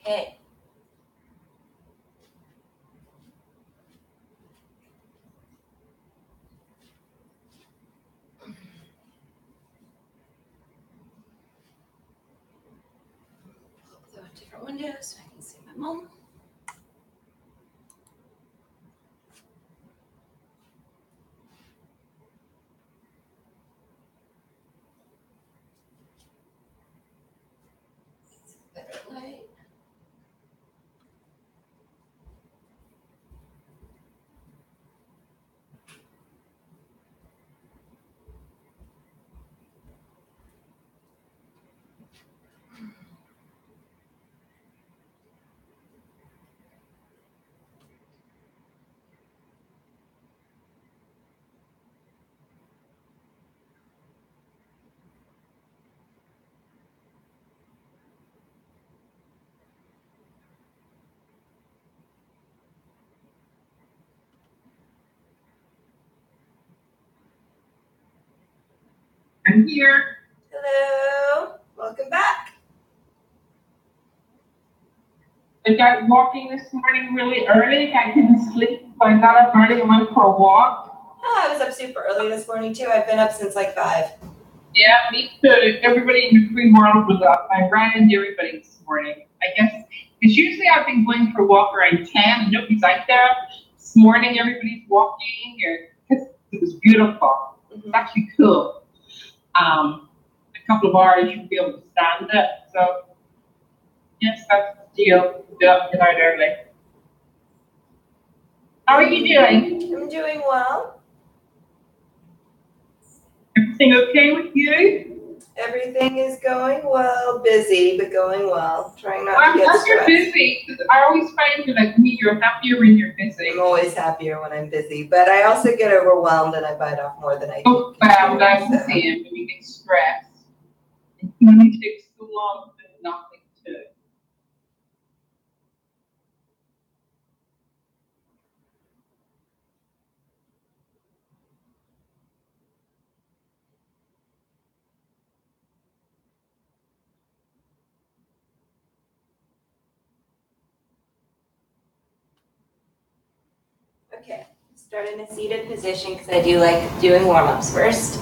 Okay. Throw a different window so I can see my mom. Better light. I'm here. Hello. Welcome back. I got walking this morning really early. I couldn't sleep, so I got up early and went for a walk. Oh, I was up super early this morning too. I've been up since like 5. Yeah, me too. Everybody in the free world was up. I ran into everybody this morning. I guess, because usually I've been going for a walk around 10 and nobody's out there. This morning everybody's walking, because it was beautiful. It's actually cool. A couple of hours you'll be able to stand it. So, yes, that's the deal. Get up and get out early. How are you doing? I'm doing well. Everything okay with you? Everything is going well. Busy, but going well. Trying not to get I'm glad stressed. you're busy. I always find that like me, you're happier when you're busy. I'm always happier when I'm busy, but I also get overwhelmed and I bite off more than I do. Oh, wow, that's the same. When you get stressed, it only takes so long to do nothing to. Okay, start in a seated position because I do like doing warm-ups first.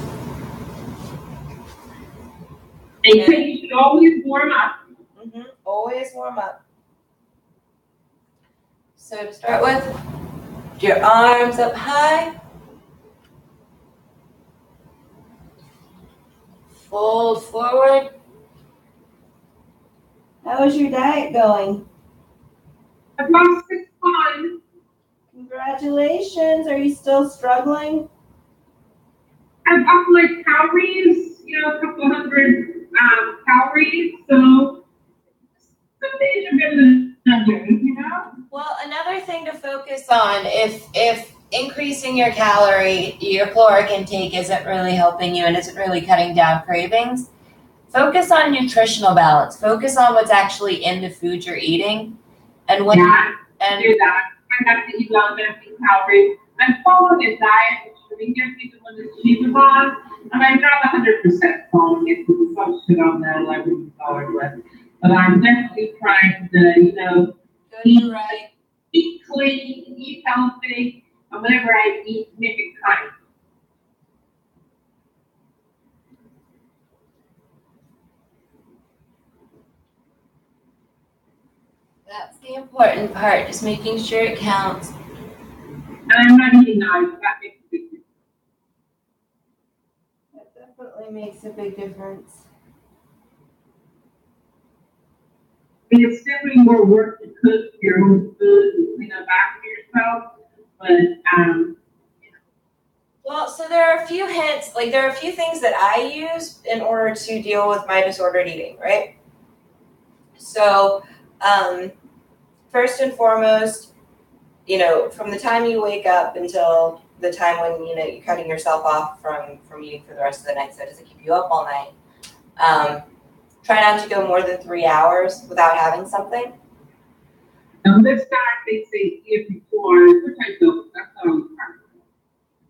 And so you should always warm up. Always warm up. So to start with, put your arms up high. Fold forward. How is your diet going? I've lost 6 pounds. Congratulations. Are you still struggling? I've upped my calories, a couple of hundred calories. So some days are better than others, Well, another thing to focus on, if increasing your caloric intake isn't really helping you and isn't really cutting down cravings, focus on nutritional balance. Focus on what's actually in the food you're eating. And when do that. I have to eat low density calories. I'm following a diet which we give people when the cheese is on, and I'm not 100% following it because there's some shit on there that I wouldn't follow it with. But I'm definitely trying to, eat clean, eat healthy, and whenever I eat, make it kind. That's the important part, just making sure it counts. And I'm not eating knives, that makes a big difference. That definitely makes a big difference. I mean, it's definitely more work to cook your own food and clean up after yourself, but Well, so there are a few hints, there are a few things that I use in order to deal with my disordered eating, right? So, first and foremost, from the time you wake up until the time when, you're cutting yourself off from eating for the rest of the night so it doesn't keep you up all night, try not to go more than 3 hours without having something. And this time they say if before, that's always hard.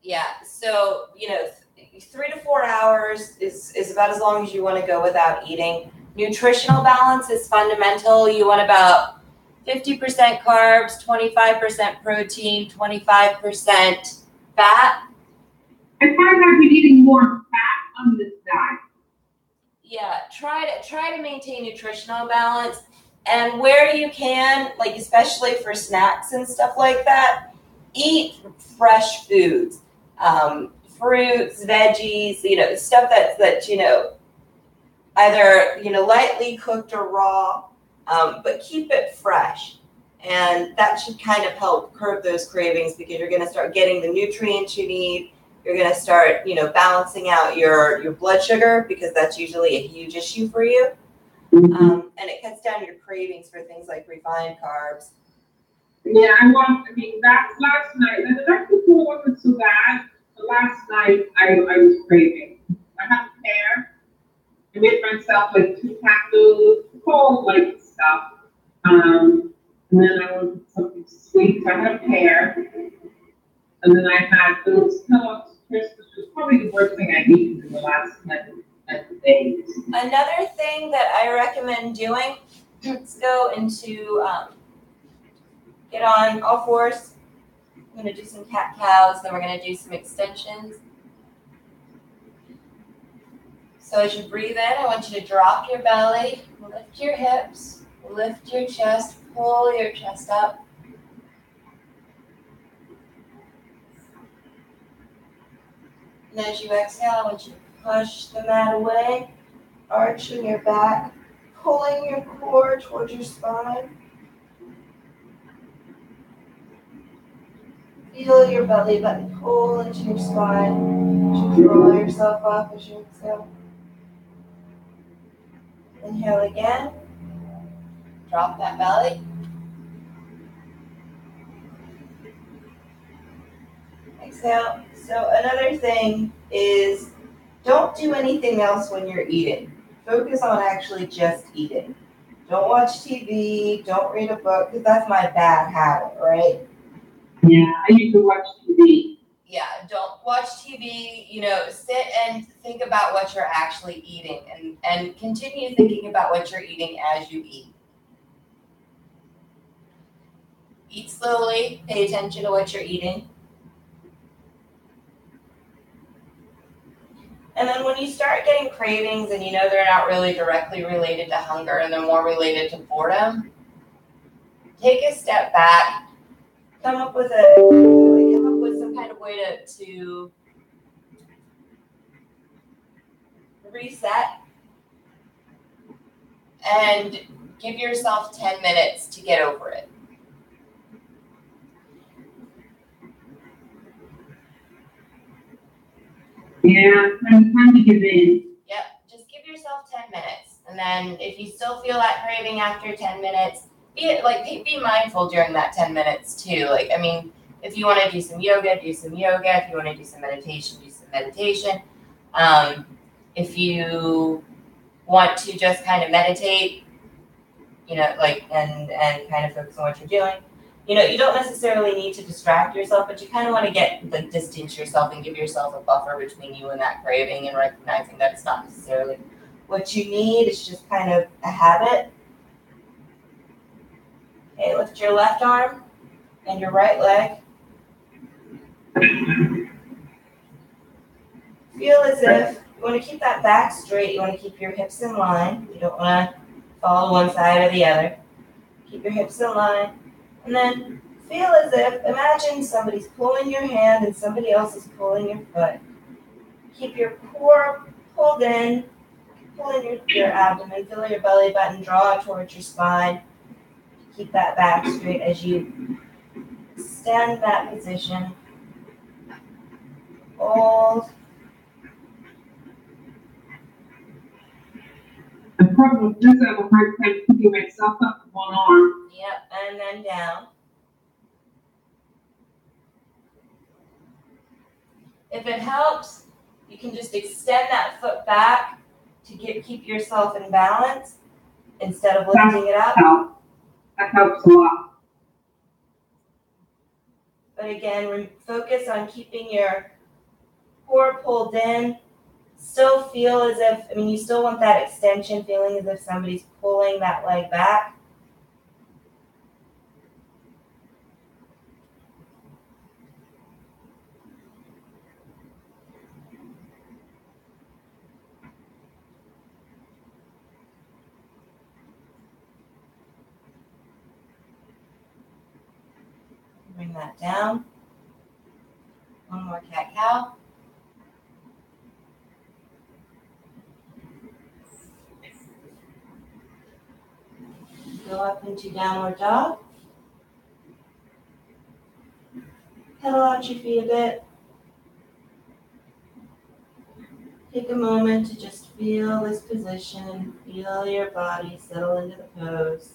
Yeah, so, 3 to 4 hours is about as long as you want to go without eating. Nutritional balance is fundamental. You want about 50% carbs, 25% protein, 25% fat. I find I've been eating more fat on this diet. Yeah, try to maintain nutritional balance, and where you can, like especially for snacks and stuff like that, eat fresh foods, fruits, veggies, stuff that's either lightly cooked or raw, but keep it fresh, and that should kind of help curb those cravings because you're going to start getting the nutrients you need. You're going to start, balancing out your blood sugar because that's usually a huge issue for you. And it cuts down your cravings for things like refined carbs. Yeah, that's last night. And the night before wasn't so bad. But last night, I was craving. I had pear. I made myself like 2 tacos, cold like stuff. And then I wanted something sweet, so I had a pear. And then I had those Kellogg's Crisp, which was probably the worst thing I've eaten in the last 10 days. Another thing that I recommend doing, let's go into, get on all fours. I'm going to do some cat-cows, then we're going to do some extensions. So as you breathe in, I want you to drop your belly, lift your hips, lift your chest, pull your chest up. And as you exhale, I want you to push the mat away, arching your back, pulling your core towards your spine. Feel your belly button pull into your spine. As you draw yourself up as you exhale. Inhale again. Drop that belly. Exhale. So another thing is don't do anything else when you're eating. Focus on actually just eating. Don't watch TV, don't read a book, because that's my bad habit, right? Yeah, I used to watch TV. Yeah, don't watch TV, sit and think about what you're actually eating and continue thinking about what you're eating as you eat. Eat slowly, pay attention to what you're eating. And then when you start getting cravings and they're not really directly related to hunger and they're more related to boredom, take a step back, come up with some kind of way to reset and give yourself 10 minutes to get over it. Yeah, time to give in. Yep, just give yourself 10 minutes. And then if you still feel that craving after 10 minutes, be mindful during that 10 minutes too. If you want to do some yoga, do some yoga. If you want to do some meditation, do some meditation. If you want to just kind of meditate, and kind of focus on what you're doing, you don't necessarily need to distract yourself, but you kind of want to distance yourself and give yourself a buffer between you and that craving and recognizing that it's not necessarily what you need. It's just kind of a habit. Okay, lift your left arm and your right leg. Feel as if you want to keep that back straight. You want to keep your hips in line. You don't want to fall to one side or the other. Keep your hips in line. And then feel as if, imagine somebody's pulling your hand and somebody else is pulling your foot. Keep your core pulled in, pull in your abdomen, feel your belly button, draw towards your spine. Keep that back straight as you extend that position. Hold. The problem with this, I have a hard time keeping myself up with one arm. Yep, and then down. If it helps, you can just extend that foot back to keep yourself in balance instead of lifting it up. That helps a lot. But again, focus on keeping your core pulled in, Still feel as if, you still want that extension, feeling as if somebody's pulling that leg back. Bring that down. One more cat-cow. Go up into downward dog. Pedal out your feet a bit. Take a moment to just feel this position. Feel your body settle into the pose.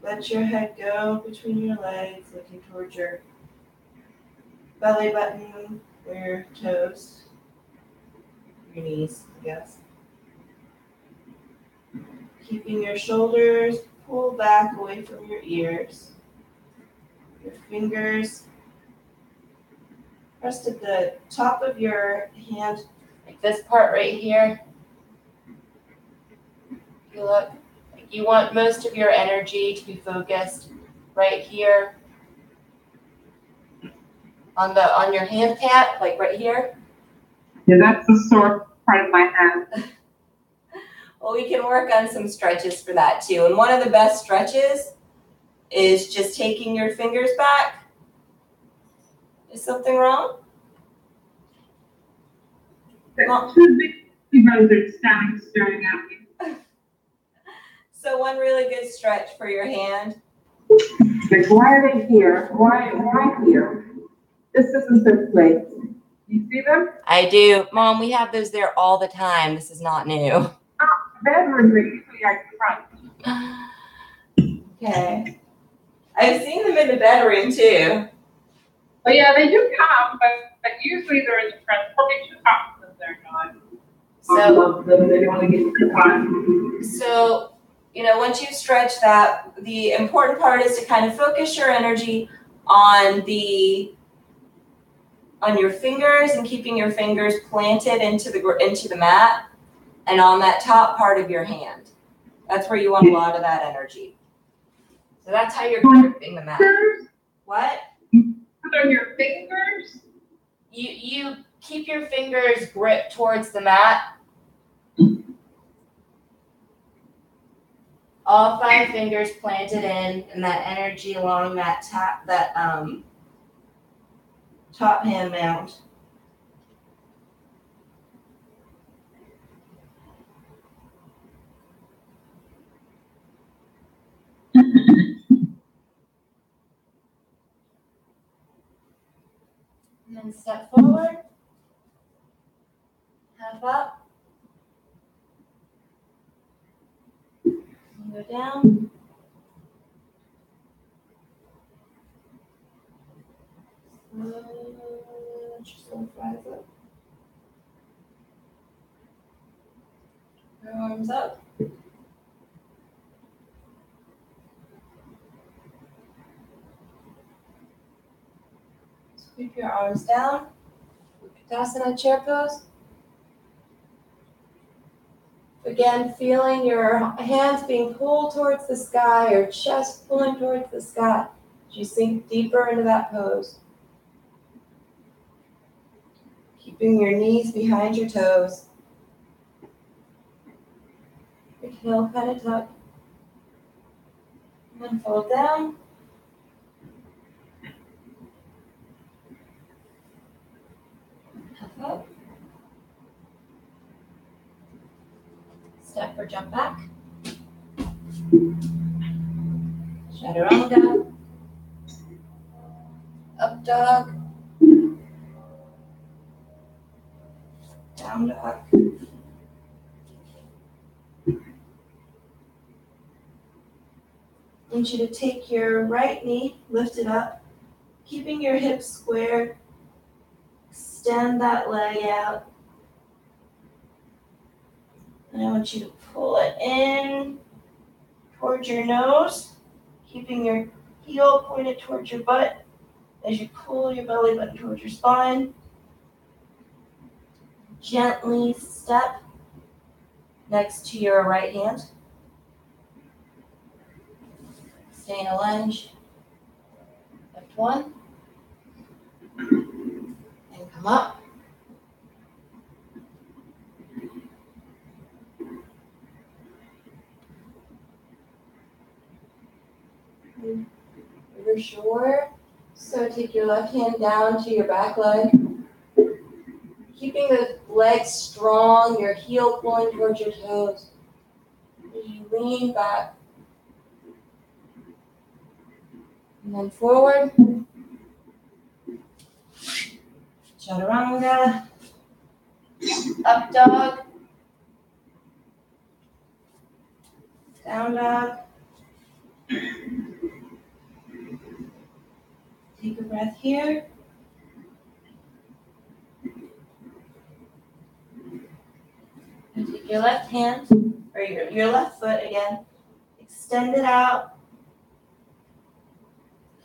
Let your head go between your legs, looking towards your belly button or your toes. Your knees, I guess. Keeping your shoulders pulled back away from your ears. Your fingers pressed at the top of your hand, like this part right here. You look, like you want most of your energy to be focused right here on your hand pat, like right here. Yeah, that's the sore part of my hand. Well, we can work on some stretches for that too. And one of the best stretches is just taking your fingers back. Is something wrong? Two big brothers are standing staring at me. So one really good stretch for your hand. Like, why are they here? Why here? This isn't their place. You see them? I do. Mom, we have those there all the time. This is not new. Bedrooms are usually out front. Okay. I've seen them in the bedroom too. Oh yeah, they do come, but usually they're in the front. Probably too hot when they're not. So they don't want to get too hot. So, once you stretch that, the important part is to kind of focus your energy on your fingers and keeping your fingers planted into the mat and on that top part of your hand. That's where you want a lot of that energy. So that's how you're gripping the mat. What? Put on your fingers? You keep your fingers gripped towards the mat. All 5 fingers planted in, and that energy along that top hand mount. And then step forward, half up, and go down. Just going to rise up. Your arms up. Sweep your arms down. Uttanasana chair pose. Again, feeling your hands being pulled towards the sky, or chest pulling towards the sky as you sink deeper into that pose. Keeping your knees behind your toes. Your tail kind of tucked. And then fold down. Half up. Step or jump back. Chaturanga. Up dog. Down dog. I want you to take your right knee, lift it up, keeping your hips square. Extend that leg out. And I want you to pull it in towards your nose, keeping your heel pointed towards your butt as you pull your belly button towards your spine. Gently step next to your right hand. Stay in a lunge. Lift one. And come up. Reverse your. So take your left hand down to your back leg. Keeping the legs strong, your heel pulling towards your toes. As you lean back. And then forward. Chaturanga. Up dog. Down dog. Take a breath here. And take your left hand, or your left foot again. Extend it out.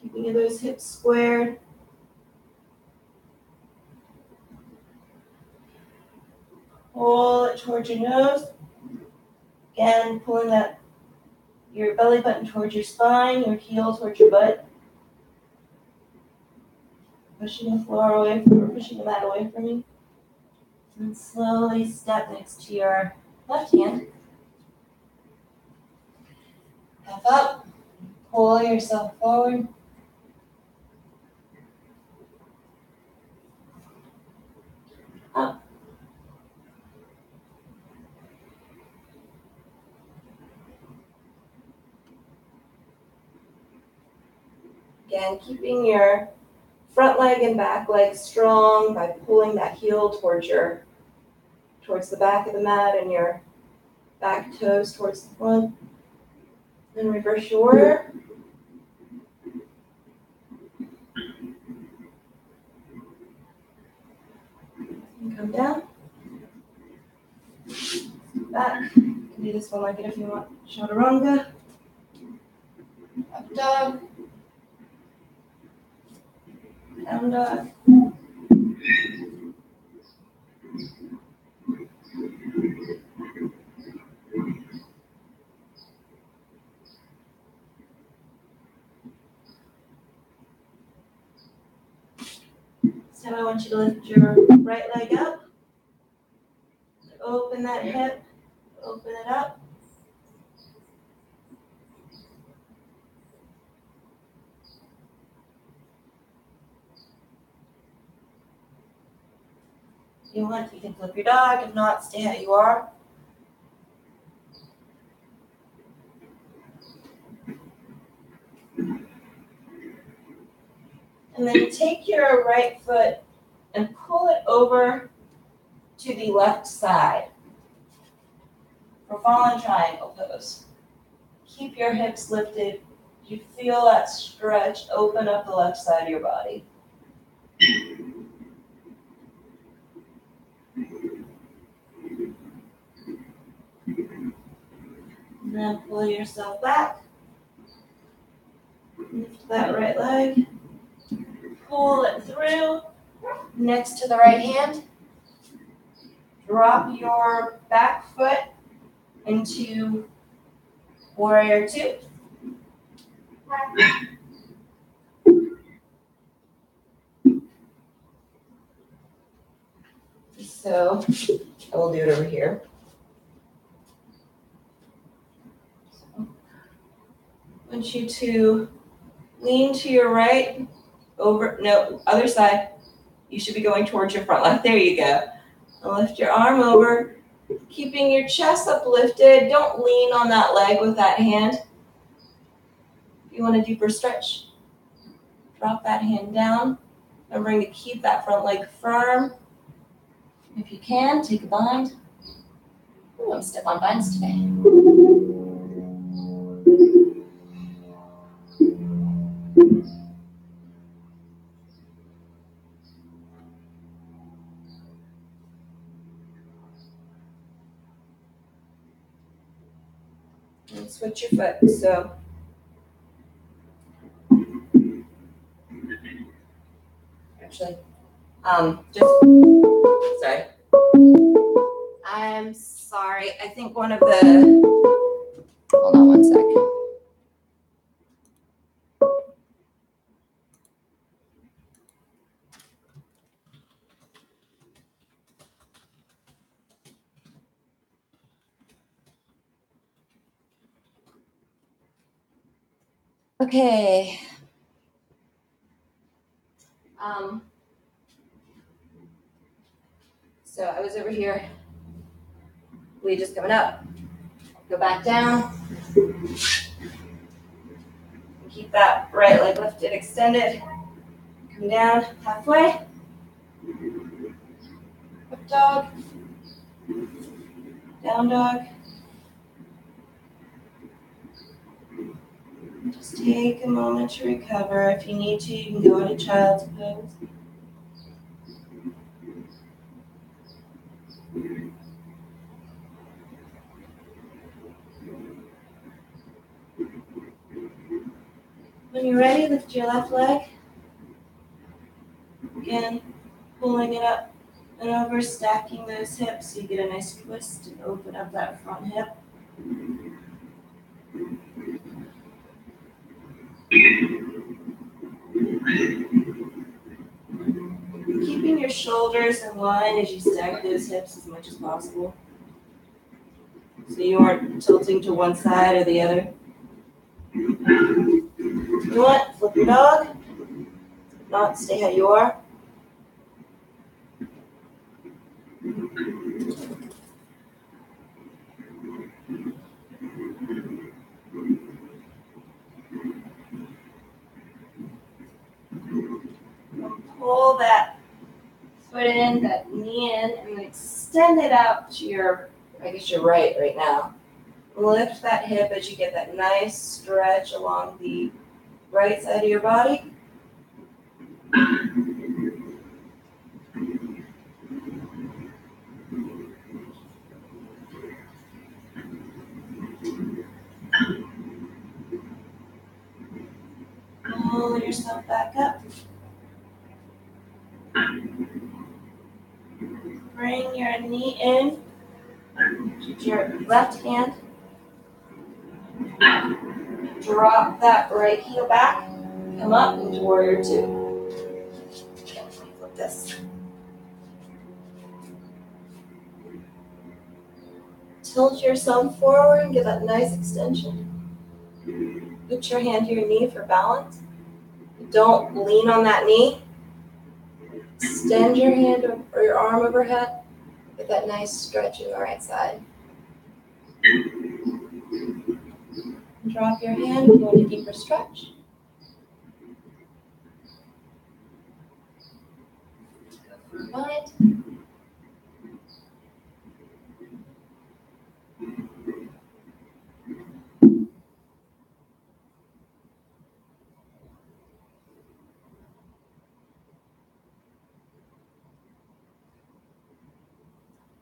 Keeping those hips squared. Pull it towards your nose. Again, pulling your belly button towards your spine, your heel towards your butt. Pushing the floor away pushing the mat away from you. And slowly step next to your left hand. Step up. Pull yourself forward. Up. Again, keeping your front leg and back leg strong by pulling that heel towards the back of the mat and your back toes towards the front. Then reverse your warrior. And come down. Back. You can do this one like it if you want. Chaturanga. Up dog. Down dog. So I want you to lift your right leg up. Open that hip. Open it up. If you want, you can flip your dog. If not, stay how you are. And then take your right foot and pull it over to the left side for fallen triangle pose. Keep your hips lifted. You feel that stretch open up the left side of your body. And then pull yourself back. Lift that right leg. Pull it through next to the right hand. Drop your back foot into warrior two. So I will do it over here. So I want you to lean to your right, other side. You should be going towards your front leg. There you go. And lift your arm over, keeping your chest uplifted. Don't lean on that leg with that hand. If you want a deeper stretch, drop that hand down. Remembering to keep that front leg firm. If you can, take a bind. Ooh, I'm stiff on binds today. And switch your foot. So actually, sorry. I'm sorry. I think one of the, hold on one sec. Okay. So I was over here. We just coming up. Go back down. Keep that right leg lifted, extended. Come down halfway. Up dog. Down dog. Just take a moment to recover. If you need to, you can go into child's pose. When you're ready, lift your left leg. Again, pulling it up and over, stacking those hips so you get a nice twist and open up that front hip. Keeping your shoulders in line as you stack those hips as much as possible. So you aren't tilting to one side or the other. You know what? Flip your dog. If not, stay how you are. Pull that foot in, that knee in, and then extend it out to your, I guess your right now. Lift that hip as you get that nice stretch along the right side of your body. Pull yourself back up. Bring your knee in. Keep your left hand. Drop that right heel back. Come up into warrior two. Okay, let me flip this. Tilt yourself forward and give that nice extension. Put your hand to your knee for balance. Don't lean on that knee. Extend your hand or your arm overhead. Get that nice stretch in the right side. Drop your hand if you want a deeper stretch. Go for a bind.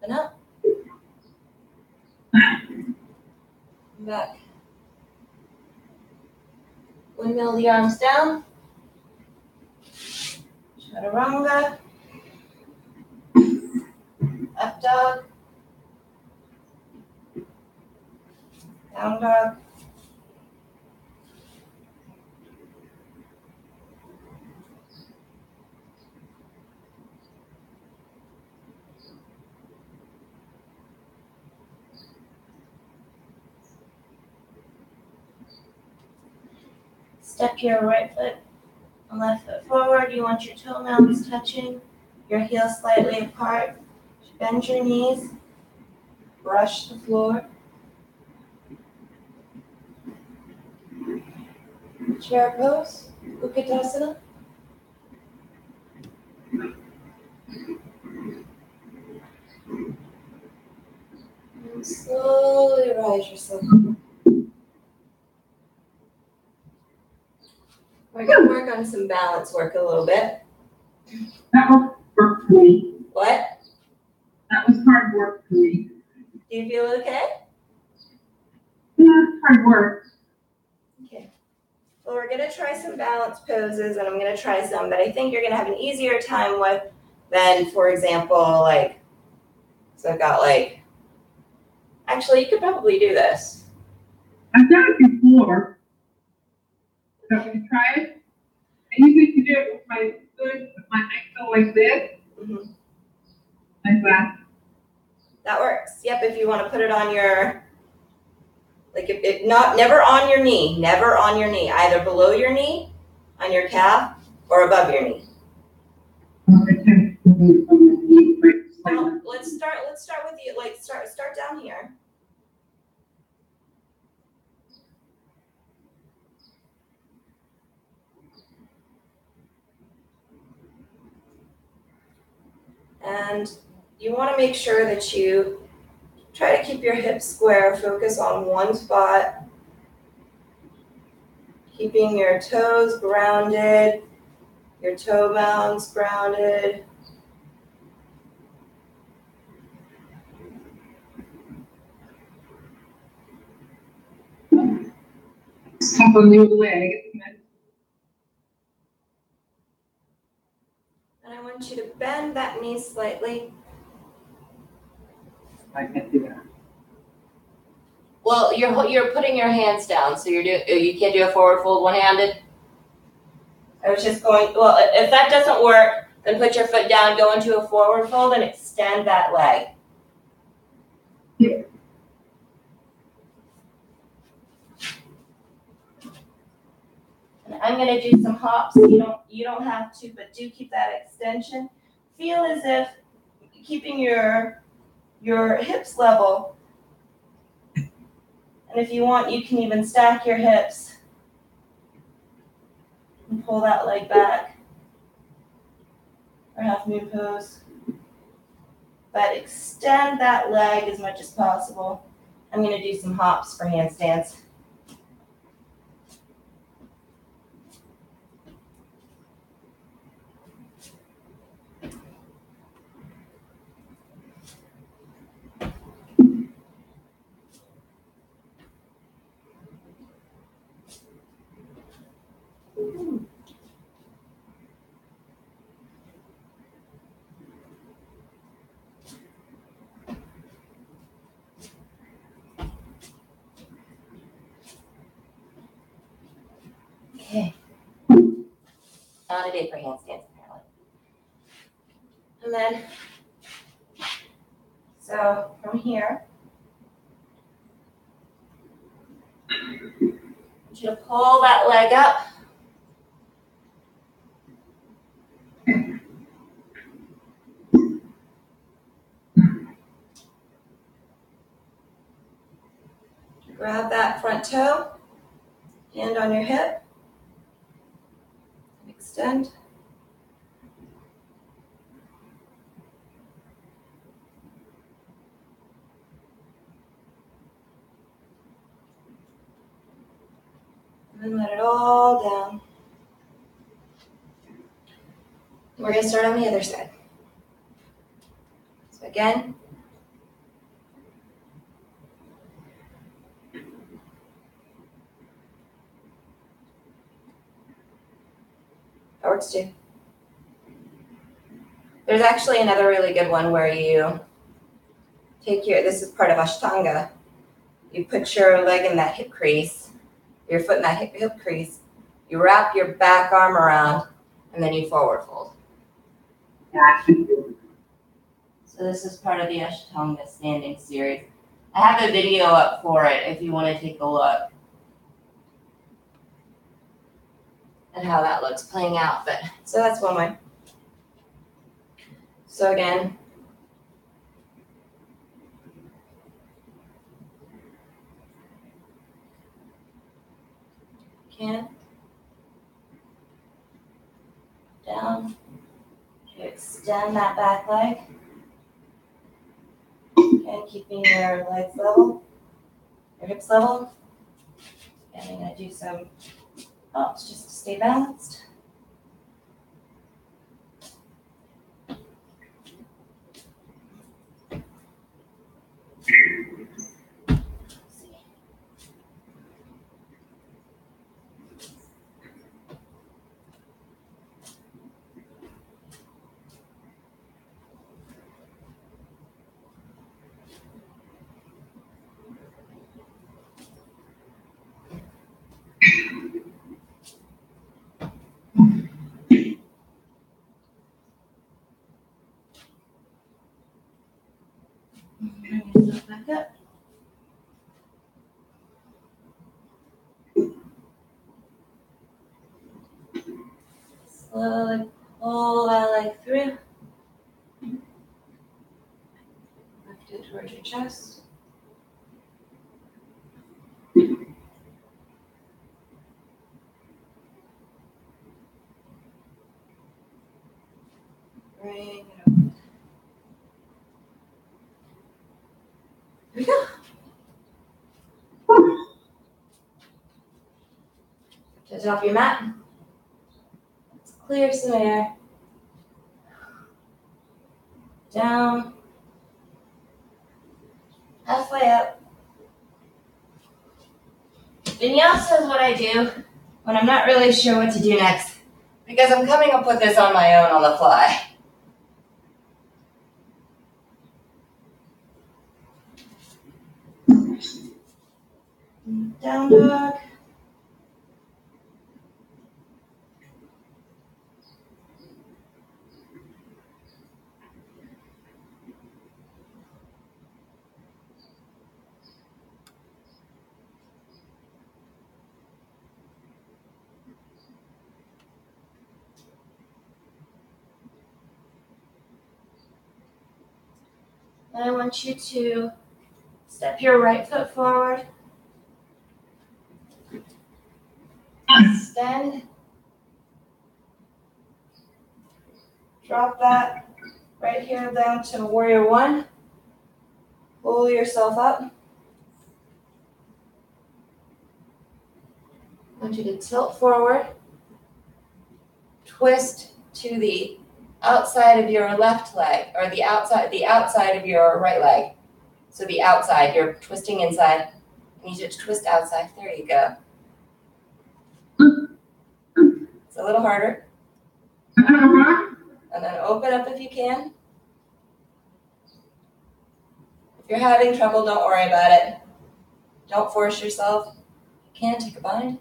And up. Back. Windmill the arms down. Chaturanga. Up dog. Down dog. Step your right foot and left foot forward. You want your toenails touching, your heels slightly apart. Bend your knees. Brush the floor. Chair pose, Utkatasana. And slowly rise yourself. We're going to work on some balance work a little bit. That was work for me. What? That was hard work for me. Do you feel okay? Yeah, it's hard work. Okay. Well, we're going to try some balance poses, and I'm going to try some that I think you're going to have an easier time with than, for example, like So I've got like, actually, you could probably do this. I've done it before. So we can try it. I usually do it with my foot, with my ankle like this. Mm-hmm. Like that. That works. Yep, if you want to put it on your, like if not, never on your knee, never on your knee, either below your knee, on your calf, or above your knee. Well, let's start with you, like start down here. And you want to make sure that you try to keep your hips square, focus on one spot, keeping your toes grounded, your toe mounds grounded. Step on your leg. And I want you to bend that knee slightly. I can't do that. Well, you're putting your hands down, so you can't do a forward fold one-handed. I was just going, well, if that doesn't work, then put your foot down, go into a forward fold, and extend that leg. Yeah. And I'm going to do some hops. You don't have to, but do keep that extension. Feel as if keeping your hips level. And if you want, you can even stack your hips and pull that leg back. Or half moon pose. But extend that leg as much as possible. I'm going to do some hops for handstands. Okay. Not a day for handstands, apparently. And then, so from here, I want you to pull that leg up. Grab that front toe, hand on your hip, extend. And let it all down. We're going to start on the other side. So again, that works too. There's actually another really good one where you take this is part of Ashtanga. You put your leg in that hip crease, your foot in that hip crease. You wrap your back arm around, and then you forward fold. Yeah. So this is part of the Ashtanga standing series. I have a video up for it if you want to take a look at how that looks playing out. But so that's one way. So again, down, you extend that back leg. And keeping your legs level, your hips level. And I'm going to do some hops just to stay balanced. Bring yourself back up. Slowly pull that leg through. Lift it towards your chest. Bring it up. Here we go. To the top of your mat. Let's clear some air. Down. Halfway up. Vinyasa is what I do when I'm not really sure what to do next, because I'm coming up with this on my own on the fly. Down dog. And I want you to step your right foot forward. Extend. Drop that right here down to warrior one. Pull yourself up. I want you to tilt forward. Twist to the outside of your left leg, or the outside of your right leg. So the outside, you're twisting inside. You need to twist outside. There you go. It's a little harder. And then open up if you can. If you're having trouble, don't worry about it. Don't force yourself. You can take a bind.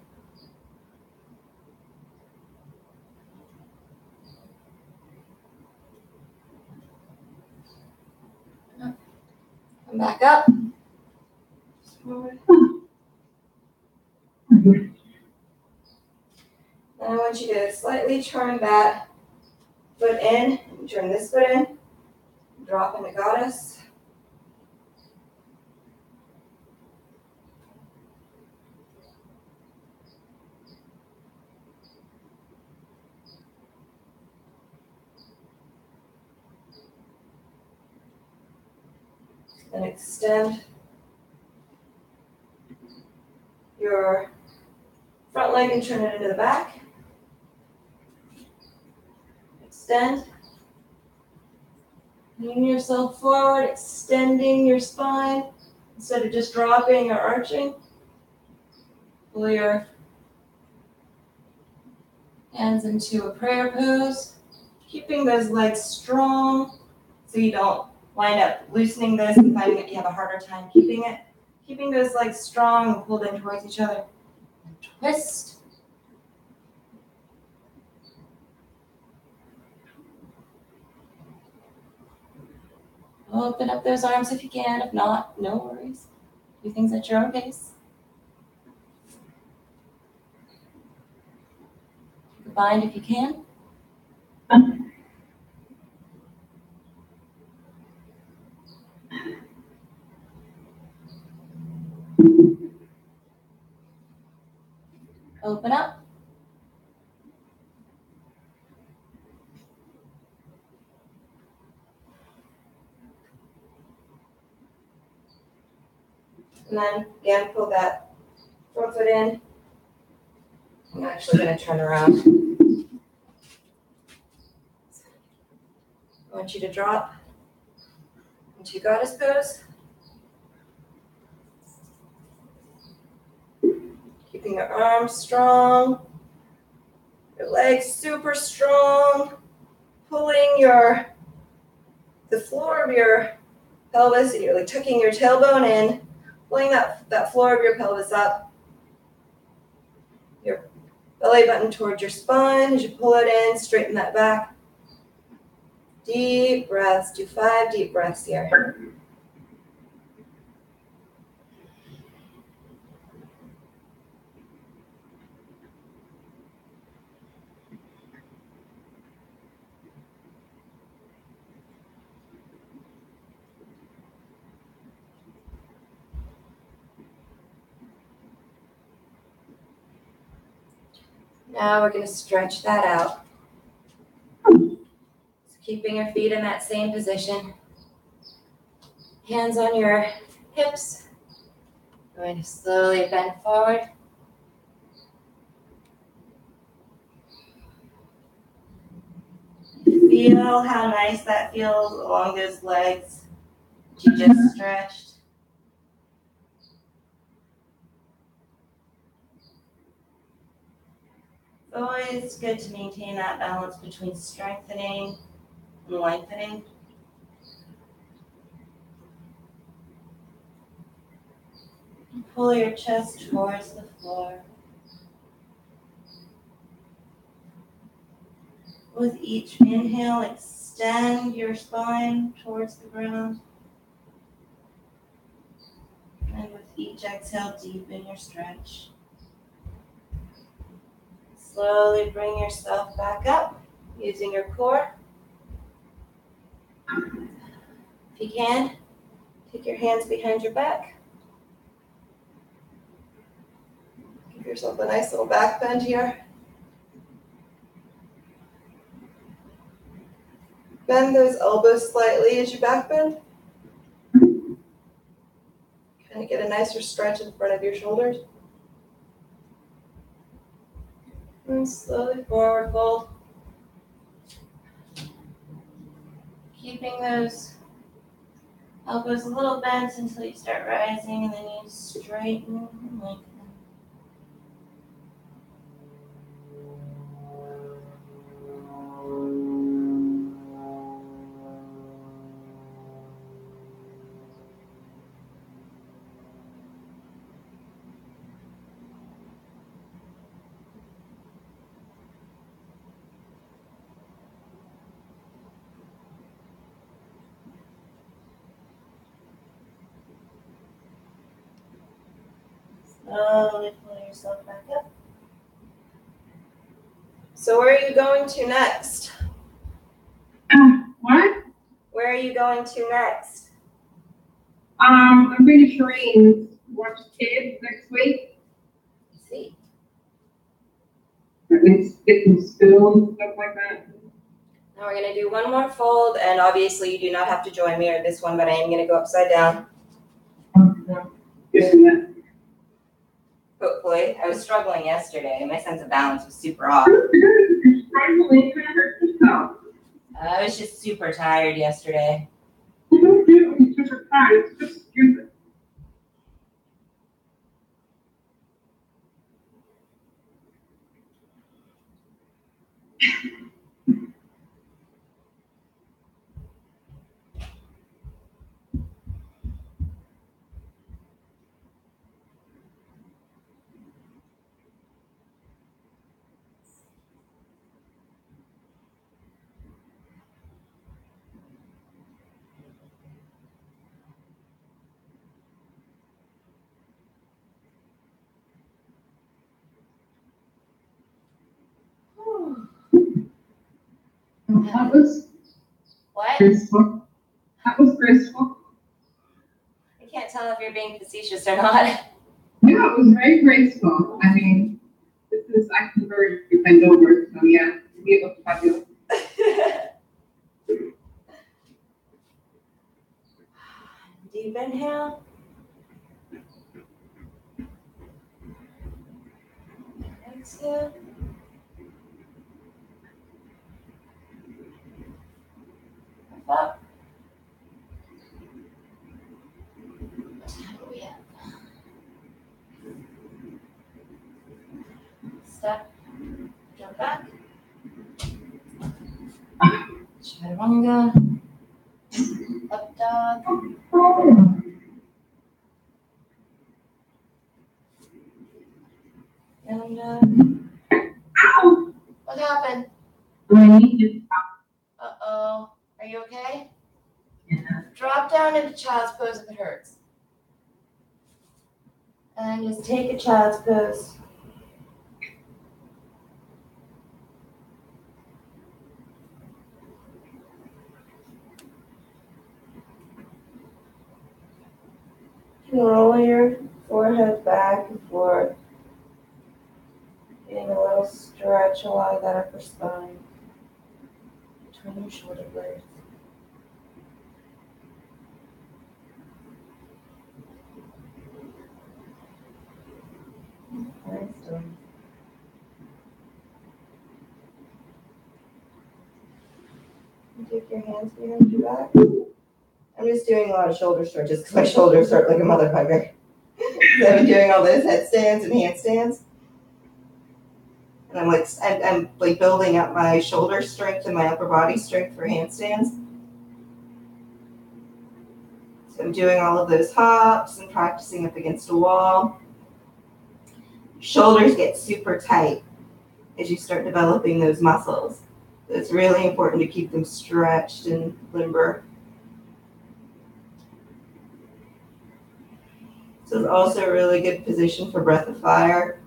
Come back up. Forward. And I want you to slightly turn that foot in. Turn this foot in. Drop into goddess. And extend your front leg and turn it into the back. Extend. Lean yourself forward, extending your spine instead of just dropping or arching. Pull your hands into a prayer pose, keeping those legs strong so you don't wind up loosening this and finding that you have a harder time keeping it. Keeping those legs strong and pulled in towards each other. And twist. Open up those arms if you can. If not, no worries. Do things at your own pace. Take a bind if you can. Open up. And then again, pull that front foot in. I'm actually going to turn around. I want you to drop into goddess pose. Keeping your arms strong, your legs super strong, pulling the floor of your pelvis, and you're like tucking your tailbone in, pulling that floor of your pelvis up, your belly button towards your spine. As you pull it in, straighten that back. Deep breaths. Do 5 deep breaths here. Now we're going to stretch that out. So keeping your feet in that same position. Hands on your hips. Going to slowly bend forward. Feel how nice that feels along those legs you just stretched. It's always good to maintain that balance between strengthening and lengthening. Pull your chest towards the floor. With each inhale, extend your spine towards the ground. And with each exhale, deepen your stretch. Slowly bring yourself back up using your core. If you can, take your hands behind your back. Give yourself a nice little back bend here. Bend those elbows slightly as you back bend. Kind of get a nicer stretch in front of your shoulders. And slowly forward fold. Keeping those elbows a little bent until you start rising, and then you straighten and lengthen. Slowly pull yourself back up. So where are you going to next? What? Where are you going to next? I'm going to Shireen watch kids next week. See. It's getting school and stuff like that. Now we're going to do one more fold, and obviously you do not have to join me or this one, but I am going to go upside down. Yeah. Hopefully. I was struggling yesterday. My sense of balance was super off. You're struggling to hurt yourself. I was just super tired yesterday. You don't do it when you're super tired. It's just stupid. That was What? graceful. That was graceful. I can't tell if you're being facetious or not. Yeah, it was very graceful. I mean, I can very bend over, so yeah, it looked fabulous. Deep inhale. Exhale. Up. How do we have? Step. Jump back. Chaturanga. Up dog. And Ow! what happened? I need to Uh-oh. Are you okay? Yeah. Drop down into child's pose if it hurts. And just take a child's pose. Roll your forehead back and forth, getting a little little stretch along that upper spine between your shoulder blades. Nice one. Take your hands behind your back. I'm just doing a lot of shoulder stretches because my shoulders hurt like a motherfucker. So I'm doing all those headstands and handstands. And I'm like building up my shoulder strength and my upper body strength for handstands. So I'm doing all of those hops and practicing up against a wall. Shoulders get super tight as you start developing those muscles. So it's really important to keep them stretched and limber. This is also a really good position for breath of fire.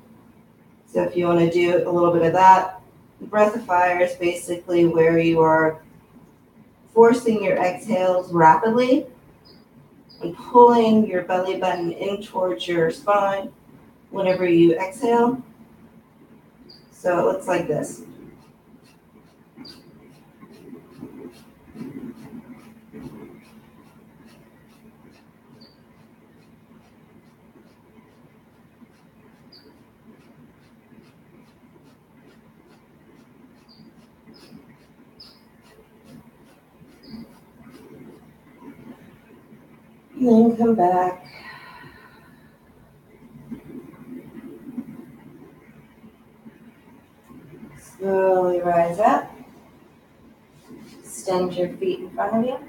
So if you want to do a little bit of that, breath of fire is basically where you are forcing your exhales rapidly and pulling your belly button in towards your spine whenever you exhale. So it looks like this. And then come back. Slowly rise up. Extend your feet in front of you.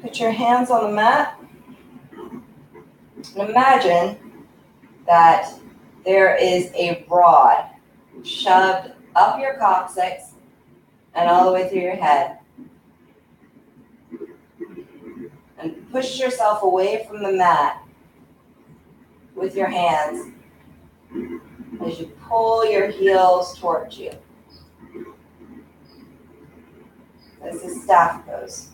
Put your hands on the mat. And imagine that there is a rod shoved up your coccyx and all the way through your head. And push yourself away from the mat with your hands as you pull your heels towards you. This is staff pose,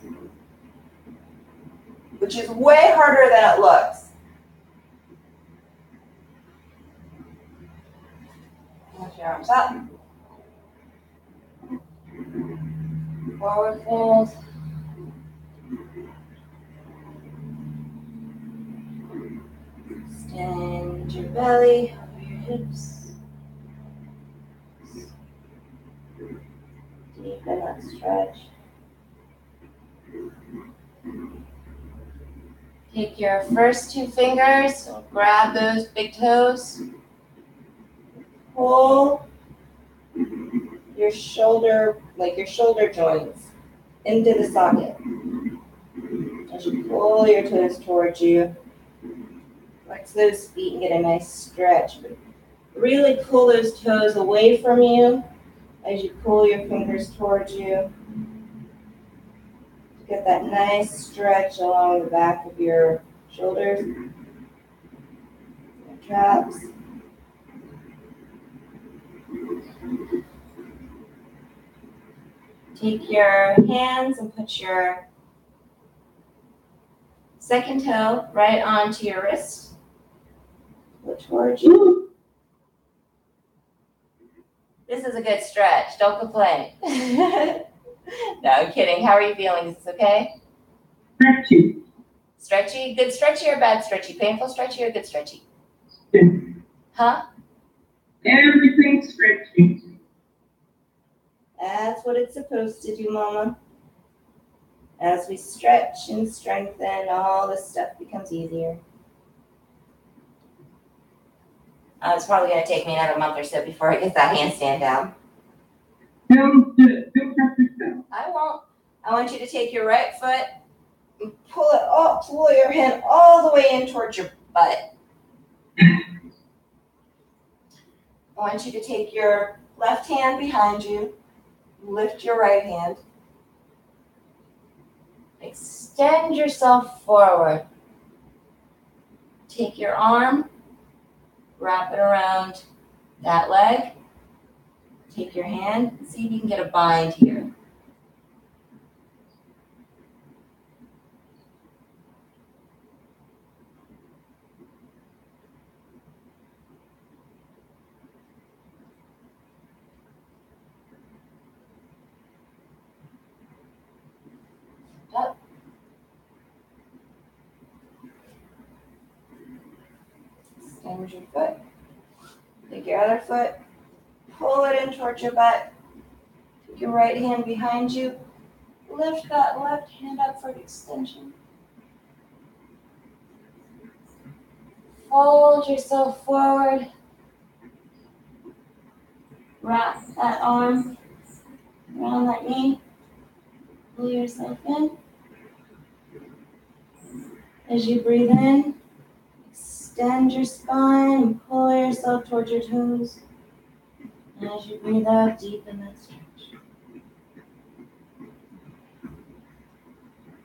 which is way harder than it looks. Lift your arms up. Forward fold. Extend your belly over your hips. Deepen that stretch. Take your first two fingers, grab those big toes. Pull your shoulder, like your shoulder joints, into the socket. As you pull your toes towards you, flex those feet and get a nice stretch. But really pull those toes away from you as you pull your fingers towards you. Get that nice stretch along the back of your shoulders, your traps. Take your hands and put your second toe right onto your wrist. Look towards you. This is a good stretch. Don't complain. No, I'm kidding. How are you feeling? Is this okay? Stretchy. Stretchy? Good stretchy or bad stretchy? Painful stretchy or good stretchy? Good. Huh? Everything's stretchy. That's what it's supposed to do, Mama. As we stretch and strengthen, all this stuff becomes easier. It's probably going to take me another month or so before I get that handstand down. Don't press yourself. I won't. I want you to take your right foot and pull it up, pull your hand all the way in towards your butt. I want you to take your left hand behind you, lift your right hand, extend yourself forward. Take your arm, wrap it around that leg. Take your hand, see if you can get a bind here. Hammer your foot. Take your other foot, pull it in towards your butt. Take your right hand behind you. Lift that left hand up for an extension. Fold yourself forward. Wrap that arm around that knee. Pull yourself in. As you breathe in, extend your spine and pull yourself towards your toes. And as you breathe out, deepen that stretch.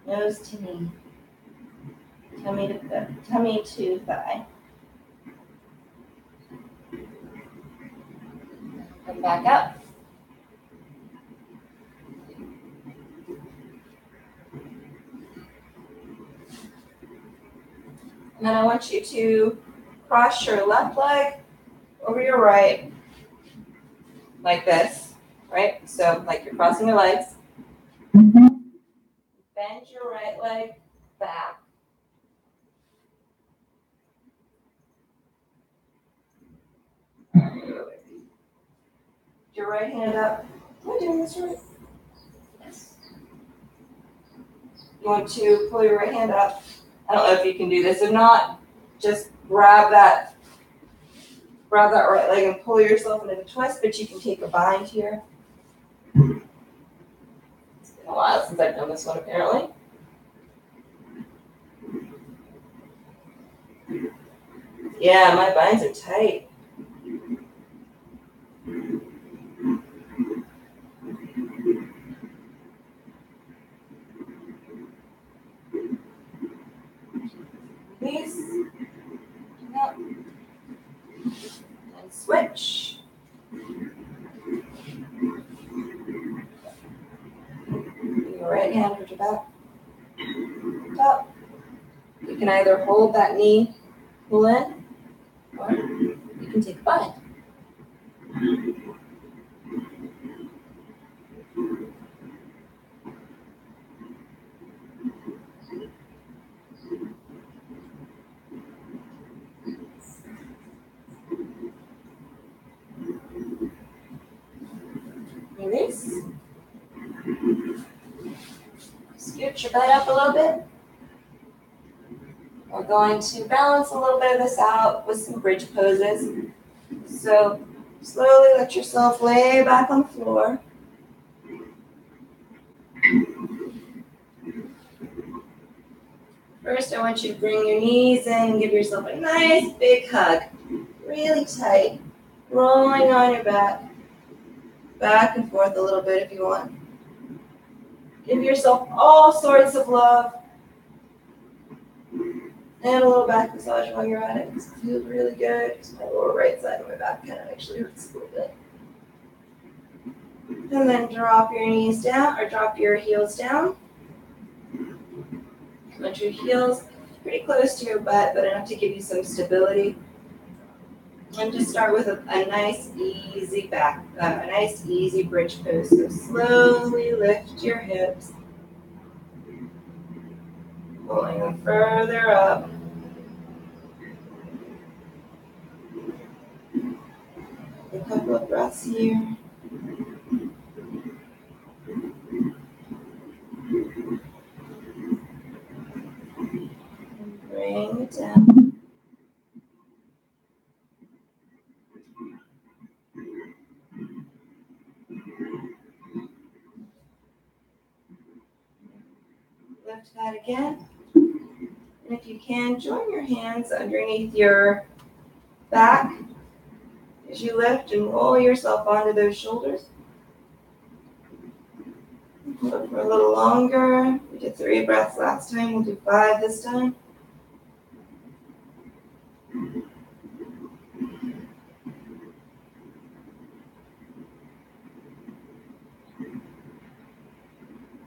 Nose to knee. Tummy to thigh. Come back up. And then I want you to cross your left leg over your right, like this, right? So like you're crossing your legs. Bend your right leg back. Your right hand up. Am I doing this right? Yes. You want to pull your right hand up. I don't know if you can do this. If not, just grab that right leg and pull yourself into the twist, but you can take a bind here. It's been a while since I've done this one, apparently. Yeah, my binds are tight. Release. Up. And switch. Your right hand towards your back. Top. You can either hold that knee, pull in, or you can take a bind. Release. Scoot your butt up a little bit. We're going to balance a little bit of this out with some bridge poses. So slowly let yourself lay back on the floor. First, I want you to bring your knees in and give yourself a nice big hug. Really tight. Rolling on your back. Back and forth a little bit if you want. Give yourself all sorts of love. And a little back massage while you're at it. It feels really good. My lower right side of my back kind of actually hurts a little bit. And then drop your knees down, or drop your heels down. Let your heels pretty close to your butt, but enough to give you some stability. And just start with a nice, easy a nice, easy bridge pose. So slowly lift your hips. Pulling them further up. A couple of breaths here. And bring it down. Lift that again. And if you can, join your hands underneath your back as you lift and roll yourself onto those shoulders. Hold for a little longer. We did 3 breaths last time. We'll do 5 this time.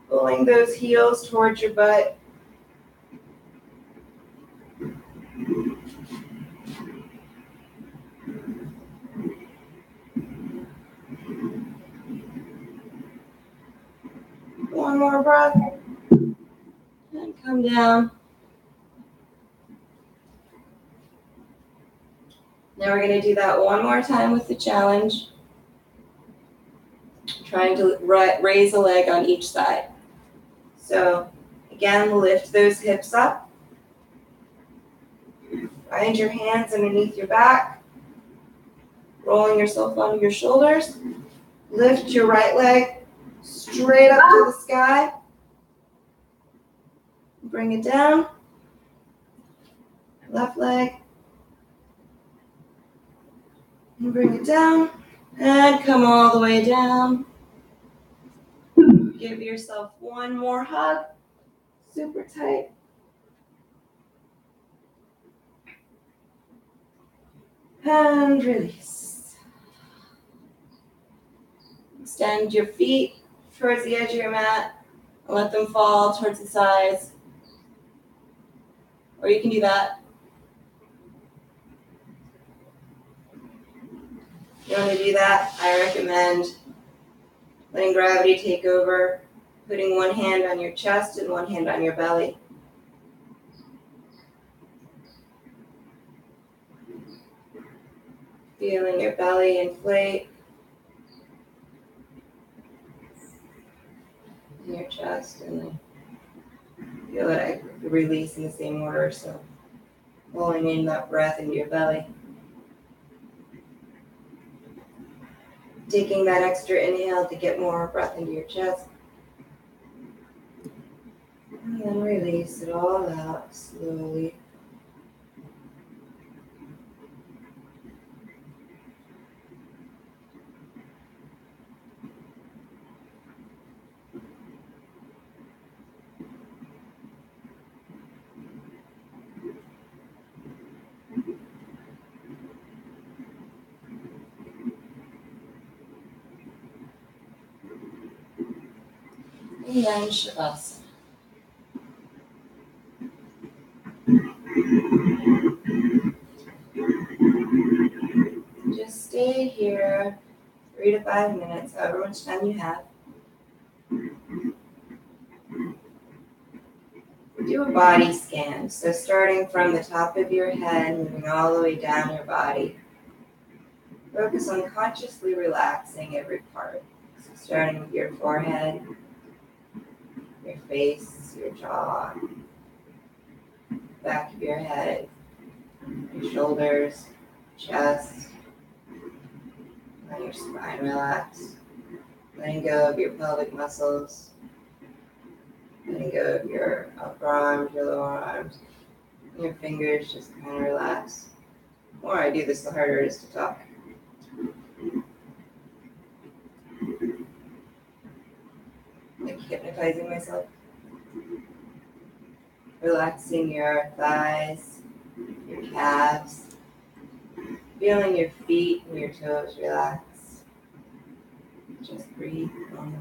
Pulling those heels towards your butt. One more breath. And come down. Now we're going to do that one more time with the challenge. Trying to raise a leg on each side. So again, lift those hips up. Find your hands underneath your back. Rolling yourself onto your shoulders. Lift your right leg straight up to the sky. Bring it down. Left leg. And bring it down. And come all the way down. Give yourself one more hug. Super tight. And release. Extend your feet towards the edge of your mat. And let them fall towards the sides. Or you can do that. If you want to do that, I recommend letting gravity take over, putting one hand on your chest and one hand on your belly. Feeling your belly inflate. In your chest, and then feel it release in the same order. So pulling in that breath into your belly. Taking that extra inhale to get more breath into your chest. And then release it all out slowly. And then Shavasana. Just stay here 3 to 5 minutes, however much time you have. Do a body scan. So starting from the top of your head, moving all the way down your body. Focus on consciously relaxing every part. So starting with your forehead, your face, your jaw, back of your head, your shoulders, chest, let your spine relax. Letting go of your pelvic muscles, letting go of your upper arms, your lower arms, and your fingers just kind of relax. The more I do this, the harder it is to talk. Like hypnotizing myself. Relaxing your thighs, your calves, feeling your feet and your toes relax. Just breathe normally.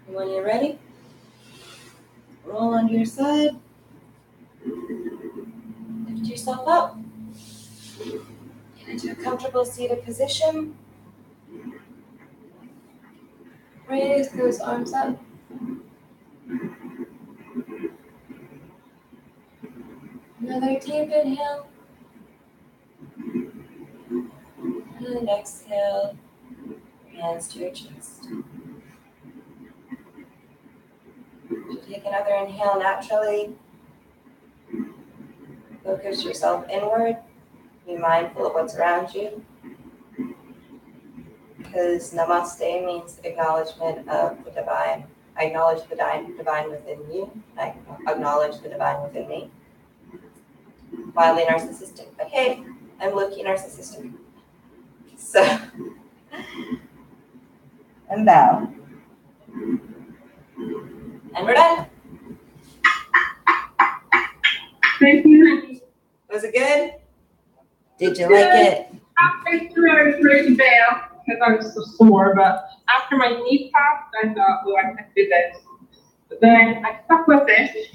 When you're ready, roll onto your side, lift yourself up, get into a comfortable seated position, raise those arms up, another deep inhale, and exhale, hands to your chest. Take another inhale naturally. Focus yourself inward. Be mindful of what's around you. Because namaste means acknowledgement of the divine. I acknowledge the divine within you. I acknowledge the divine within me. Mildly narcissistic, but hey, I'm low-key narcissistic. So, and bow. And we're done. Thank you. Was it good? Did you like it? I'm ready to bow. because I was so sore. But after my knee popped, I thought, well, I can do this. But then I stuck with it.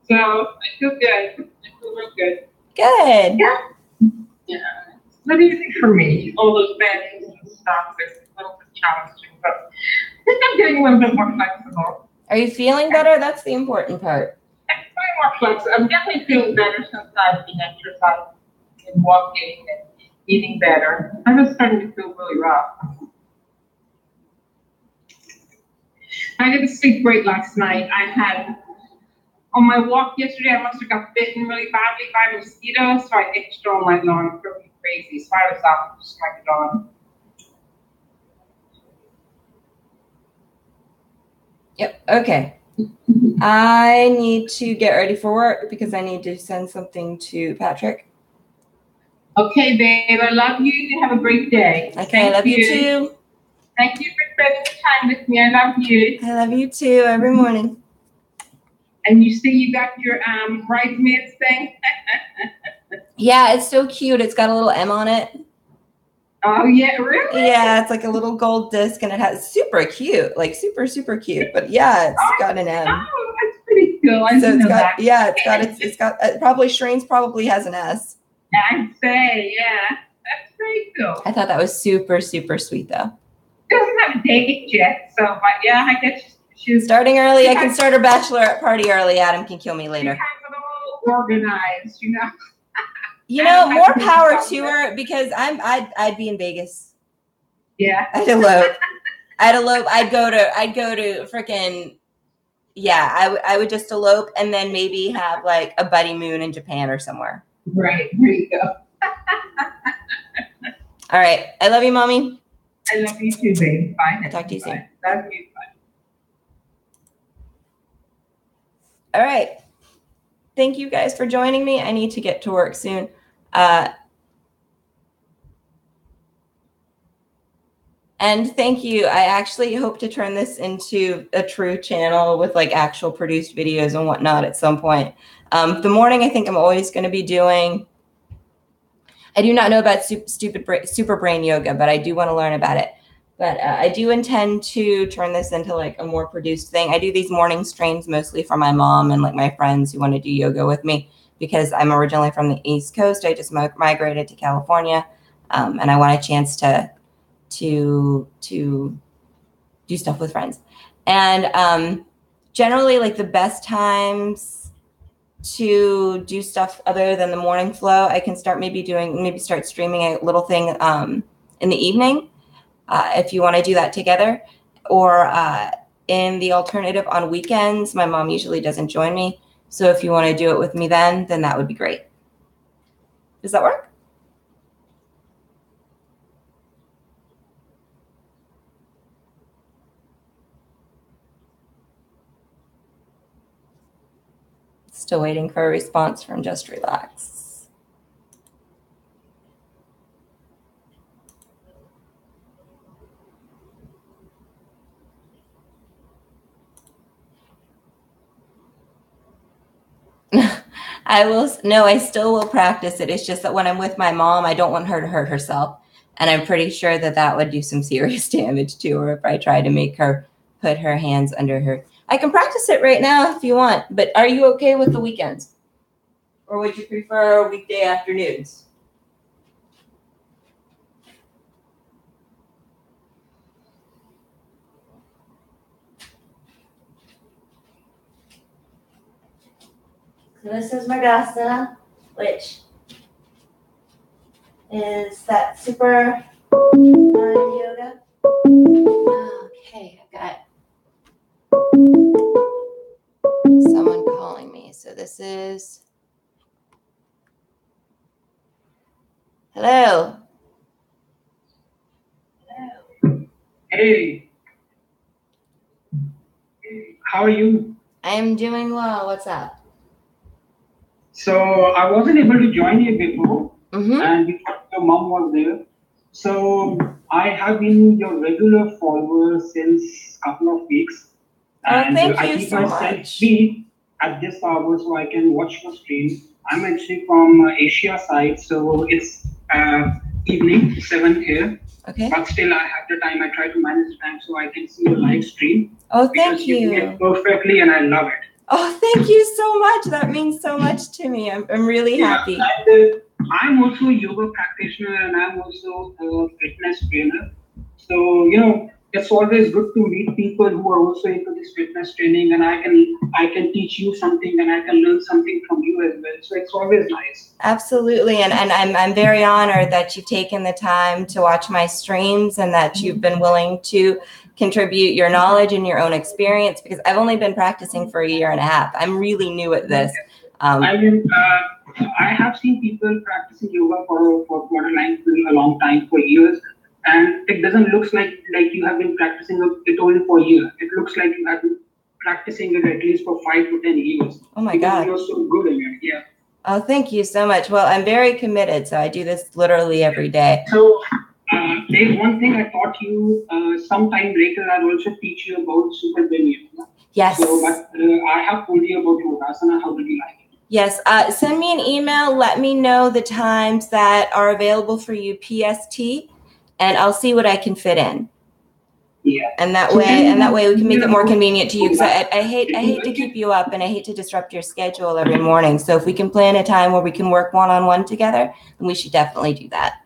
So I feel good. I feel real good. Good. Yeah. Yeah. It's not easy for me. All those bad things and stuff. It's a little bit challenging, but I think I'm getting a little bit more flexible. Are you feeling better? That's the important part. I'm feeling more flexible. I'm definitely feeling better since I've been exercising and walking and eating better. I was starting to feel really rough. I didn't sleep great last night. I had, on my walk yesterday, I must have got bitten really badly by mosquitoes, so I itched all night long. It drove me crazy. So I was up just like a dawn. Yep. Okay. I need to get ready for work because I need to send something to Patrick. Okay, babe. I love you. You have a great day. Okay, I love you too. Thank you for spending time with me. I love you. I love you too every morning. And you see you got your bridesmaids thing? Yeah, it's so cute. It's got a little M on it. Oh, yeah, really? Yeah, it's like a little gold disc, and it has super cute, like super, super cute. But yeah, it's got an M. Oh, that's pretty cool. So it's got, yeah, it's got probably Shrains probably has an S. I'd say, yeah, that's pretty cool. I thought that was super, super sweet though. Doesn't have a date yet, so but yeah, I guess she's starting early. I can start her bachelorette party early. Adam can kill me later. She has it all organized, you know. You know, more power to her because I'd be in Vegas. Yeah. I'd elope. I'd go to freaking, yeah, I would just elope and then maybe have like a buddy moon in Japan or somewhere. Right. There you go. All right. I love you, Mommy. I love you too, babe. Bye. I'll talk to you soon. Love you. Bye. All right. Thank you guys for joining me. I need to get to work soon. And thank you. I actually hope to turn this into a true channel with like actual produced videos and whatnot at some point. The morning, I think I'm always going to be doing. I do not know about super brain yoga, but I do want to learn about it. But I do intend to turn this into like a more produced thing. I do these morning streams mostly for my mom and like my friends who want to do yoga with me because I'm originally from the East Coast. I just migrated to California, and I want a chance to do stuff with friends. And generally, like the best times to do stuff other than the morning flow, I can start start streaming a little thing in the evening. If you want to do that together, or in the alternative on weekends. My mom usually doesn't join me. So if you want to do it with me then that would be great. Does that work? Still waiting for a response from Just Relax. I still will practice it. It's just that when I'm with my mom, I don't want her to hurt herself. And I'm pretty sure that would do some serious damage to her if I try to make her put her hands under her. I can practice it right now if you want, but are you okay with the weekends? Or would you prefer weekday afternoons? So this is Margasana, which is that super mind yoga. Okay, I've got someone calling me. So this is, hello. Hey. How are you? I'm doing well. What's up? So I wasn't able to join you before, Mm-hmm. and we thought your mom was there. So I have been your regular follower since a couple of weeks. And thank I you keep so myself much. free at this hour so I can watch your stream. I'm actually from Asia side, so it's evening, 7 here. Okay. But still, I have the time. I try to manage the time so I can see your live stream. Oh, thank because you do it perfectly, and I love it. Oh, thank you so much. That means so much to me. I'm really happy. And, I'm also a yoga practitioner, and I'm also a fitness trainer. So, it's always good to meet people who are also into this fitness training, and I can teach you something, and I can learn something from you as well. So it's always nice. Absolutely, and I'm very honored that you've taken the time to watch my streams and that you've been willing to contribute your knowledge and your own experience, because I've only been practicing for a year and a half. I'm really new at this. I have seen people practicing yoga for a long time, for years, and it doesn't look like you have been practicing it only for a year. It looks like you have been practicing it at least for 5 to 10 years. Oh my God! You're so good in it. Yeah. Oh, thank you so much. Well, I'm very committed, so I do this literally every day. So there's one thing I taught you. Sometime later, I'll also teach you about supervision. Yes. So, but I have told you about yogasana. How did you like it? Yes. Send me an email. Let me know the times that are available for you PST, and I'll see what I can fit in. Yeah. And that way we can make it more convenient to you, because I hate to keep you up, and I hate to disrupt your schedule every morning. So if we can plan a time where we can work one-on-one together, then we should definitely do that.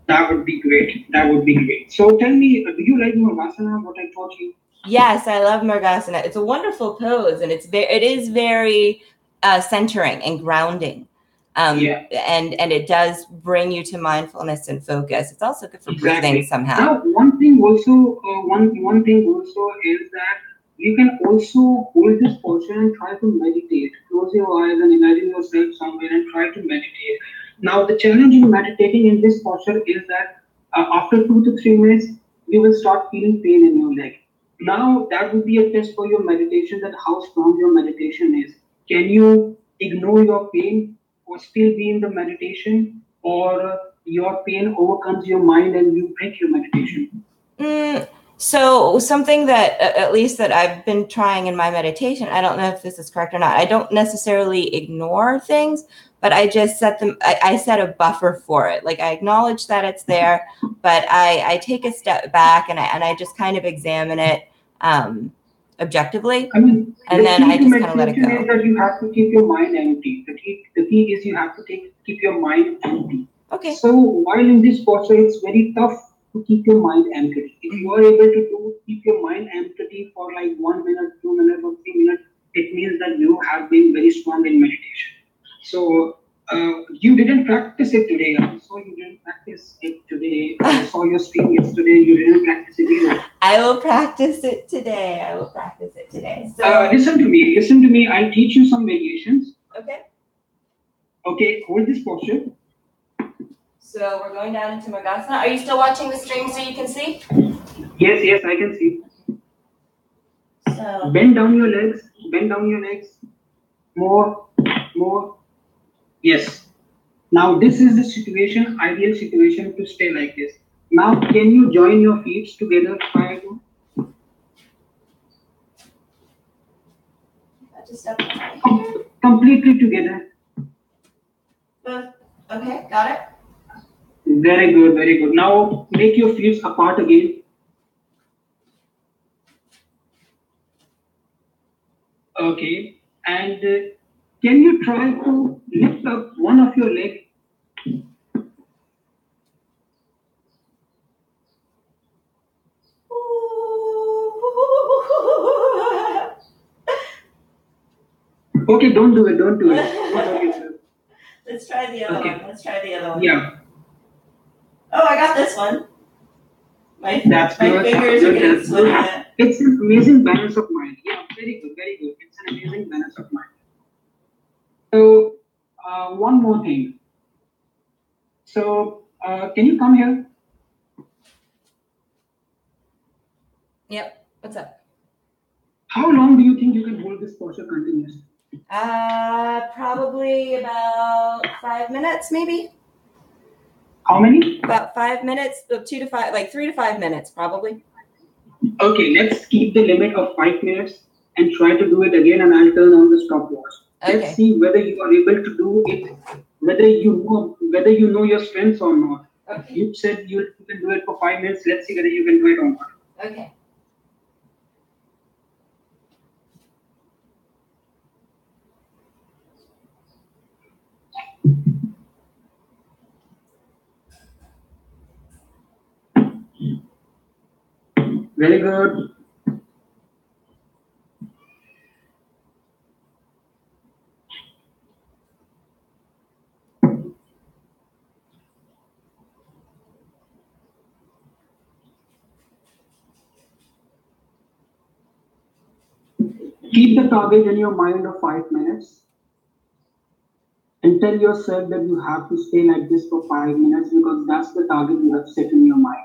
That would be great. That would be great. So tell me, do you like Murgasana, what I taught you? Yes, I love Murgasana. It's a wonderful pose, and it is very centering and grounding. And it does bring you to mindfulness and focus. It's also good for breathing somehow. Now, one thing also is that you can also hold this posture and try to meditate. Close your eyes and imagine yourself somewhere and try to meditate. Now, the challenge in meditating in this posture is that after 2 to 3 minutes, you will start feeling pain in your leg. Now, that would be a test for your meditation, that how strong your meditation is. Can you ignore your pain or still be in the meditation, or your pain overcomes your mind and you break your meditation? So something that, at least that I've been trying in my meditation, I don't know if this is correct or not. I don't necessarily ignore things, but I just set them, I set a buffer for it. Like I acknowledge that it's there, but I take a step back and I just kind of examine it objectively. And then I just kind of let it go. Is that you have to keep your mind empty. The key is you have to keep your mind empty. Okay. So while in this posture, it's very tough to keep your mind empty. If you are able to keep your mind empty for like 1 minute, 2 minutes, or 3 minutes, it means that you have been very strong in meditation. So you didn't practice it today. I saw you didn't practice it today. I saw your stream yesterday. You didn't practice it either. I will practice it today. So, listen to me. I'll teach you some variations. Okay. Okay, hold this posture. So we're going down into Murgasana. Are you still watching the stream so you can see? Yes, I can see. So bend down your legs. More. Yes. Now this is the ideal situation to stay like this. Now can you join your feet together? Completely together. Okay, got it. Very good. Now make your feet apart again. Okay, and can you try to lift up one of your legs? Okay, don't do it. Let's try the other one. Yeah. Oh, I got this one. My fingers are getting sweaty. It's an amazing balance of mind. Yeah, very good. It's an amazing balance of mind. So, one more thing. So, can you come here? Yep. What's up? How long do you think you can hold this posture continuously? Probably about 5 minutes, maybe. How many? About 5 minutes, 2 to 5, like 3 to 5 minutes, probably. Okay, let's keep the limit of 5 minutes and try to do it again, and I'll turn on the stopwatch. Okay. Let's see whether you are able to do it, whether you know your strengths or not. Okay. You said you can do it for 5 minutes. Let's see whether you can do it or not. Okay. Very good. Keep the target in your mind of 5 minutes and tell yourself that you have to stay like this for 5 minutes because that's the target you have set in your mind.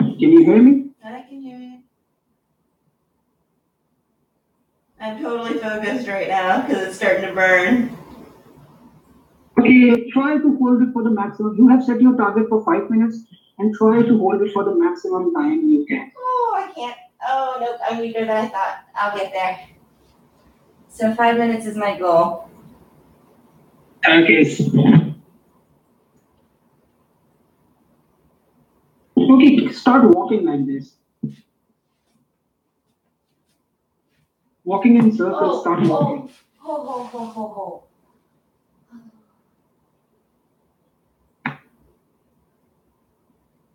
Can you hear me? I can hear you. I'm totally focused right now because it's starting to burn. Okay, try to hold it for the maximum. You have set your target for 5 minutes and try to hold it for the maximum time you can. Oh, I can't. Oh, nope, I'm weaker than I thought. I'll get there. So 5 minutes is my goal. Okay. Okay, start walking like this. Walking in circles, start walking. Oh.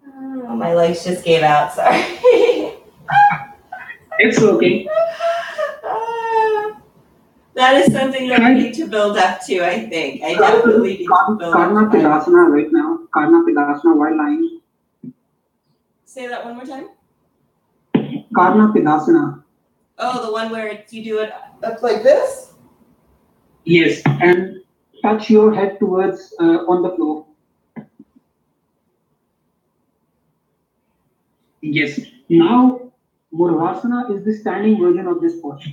Oh, my legs just gave out, sorry. It's okay. That is something that I need to build up to, I think. I definitely need to build Karna up to Pidasana right now. Karna Pidasana while lying. Say that one more time. Karna Pidasana. Oh, the one where you do it up like this? Yes, and touch your head towards on the floor. Yes. Now, Murvasana is the standing version of this posture.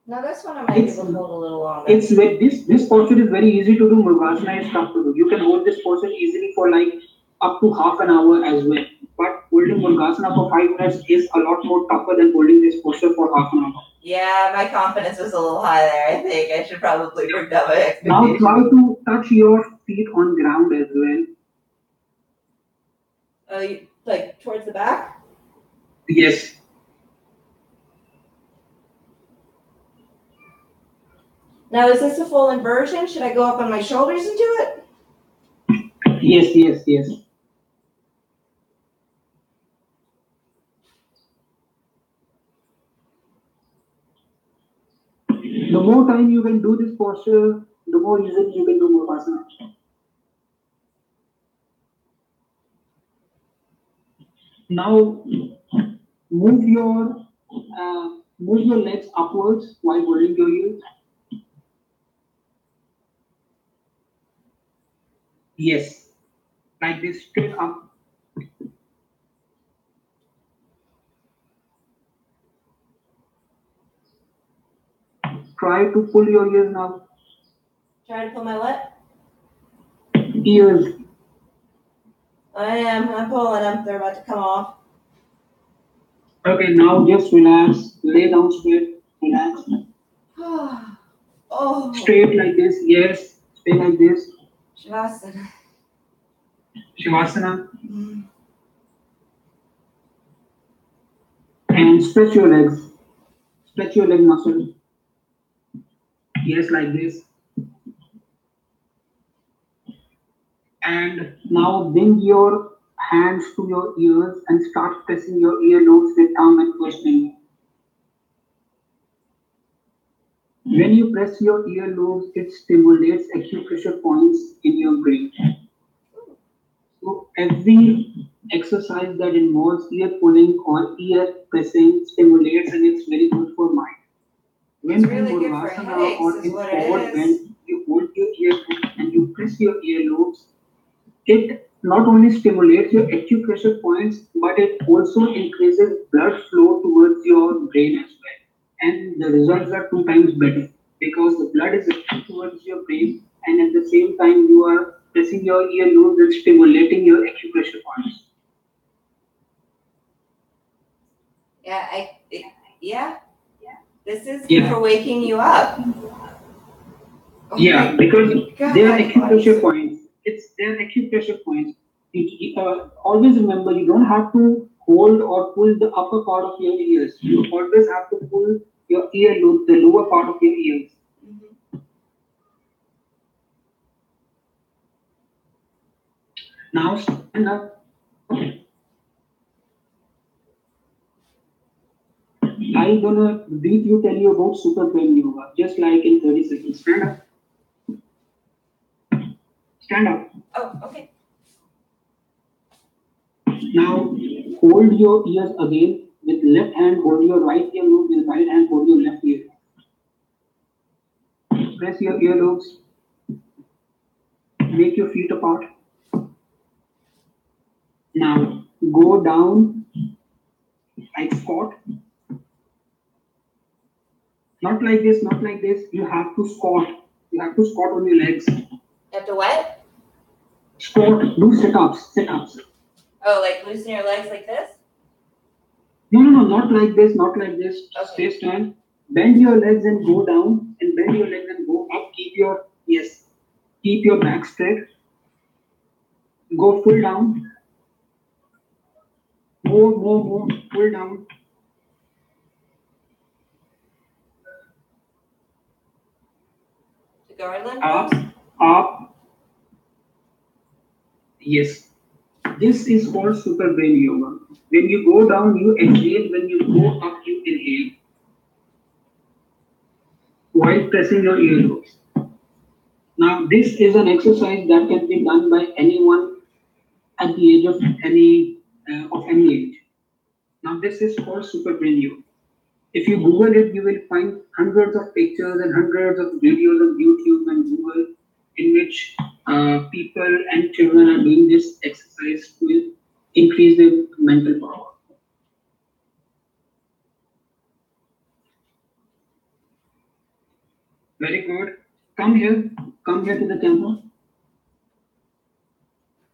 Now this one I might be able to hold a little longer. It's with this posture is very easy to do. Murvasana is tough to do. You can hold this posture easily for like up to half an hour as well. But holding Murvasana for 5 minutes is a lot more tougher than holding this posture for half an hour. Yeah, my confidence was a little high there. I think I should probably bring down my expectations. Now try to touch your feet on ground as well. Like towards the back? Yes. Now, is this a full inversion? Should I go up on my shoulders and do it? Yes. The more time you can do this posture, the more easily you can do Murvasana. Now, move your legs upwards while holding your heels. Yes, like this, straight up. Try to pull your ears now. Try to pull my what? Ears. I am. I'm pulling them. They're about to come off. Okay, now just relax. Lay down straight. Relax. Oh. Straight like this. Yes. Stay like this. Shavasana. Shavasana. And stretch your legs. Stretch your leg muscle. Yes, like this. And now bring your hands to your ears and start pressing your earlobes with thumb and first finger. When you press your earlobes, it stimulates acupressure points in your brain. So every exercise that involves ear pulling or ear pressing stimulates and it's very good for mind. When it's really good for headaches, or is in what forward it is. bend, you hold your earlobes and you press your earlobes. It not only stimulates your acupressure points, but it also increases blood flow towards your brain as well. And the results are 2 times better because the blood is rushing towards your brain, and at the same time, you are pressing your earlobes and stimulating your acupressure points. Yeah. This is good for waking you up. Yeah, because God, they are why acupressure is- points. They're acupressure points. Always remember, you don't have to hold or pull the upper part of your ears. You always have to pull your earlobe, the lower part of your ears. Mhm. Now stand up. I'm gonna brief you, tell you about super brain yoga, just like in 30 seconds. Stand up. Stand up. Oh, okay. Now hold your ears again. With left hand, hold your right earlobe. With right hand, hold your left ear. Press your earlobes. Make your feet apart. Now go down like squat. Not like this, not like this. You have to squat. You have to squat on your legs. You have to what? Squat. Do sit-ups. Sit-ups. Oh, like loosen your legs like this? No, no, no. Not like this. Not like this. Okay. Stay stand. Bend your legs and go down. And bend your legs and go up. Keep your yes. Keep your back straight. Go full down. More. Full down. The garland Up. pose? Up. Yes. This is called super brain yoga. When you go down, you exhale. When you go up, you inhale. While pressing your earlobes. Now, this is an exercise that can be done by anyone at the age of any age. Now, this is called super brain yoga. If you Google it, you will find hundreds of pictures and hundreds of videos on YouTube and Google in which people and children are doing this exercise to increase their mental power. Very good. Come here. Come here to the camera.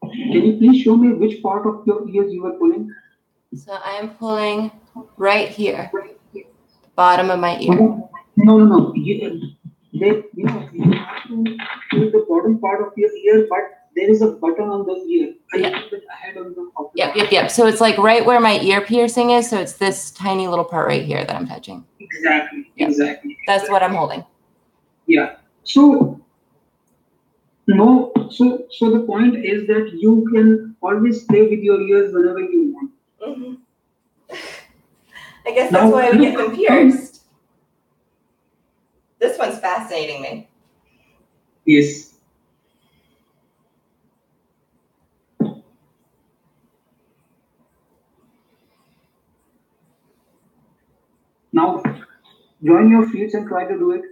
Can you please show me which part of your ears you are pulling? So I am pulling right here, the bottom of my ear. No. You have to pull the bottom part of your ear, but there is a button on the ear, a little bit ahead of the Yep. So it's like right where my ear piercing is. So it's this tiny little part right here that I'm touching. Exactly. Yep. Exactly. That's what I'm holding. Yeah. So no. So the point is that you can always play with your ears whenever you want. Mm-hmm. I guess that's why we get them pierced. This one's fascinating me. Yes. Now, join your feet and try to do it.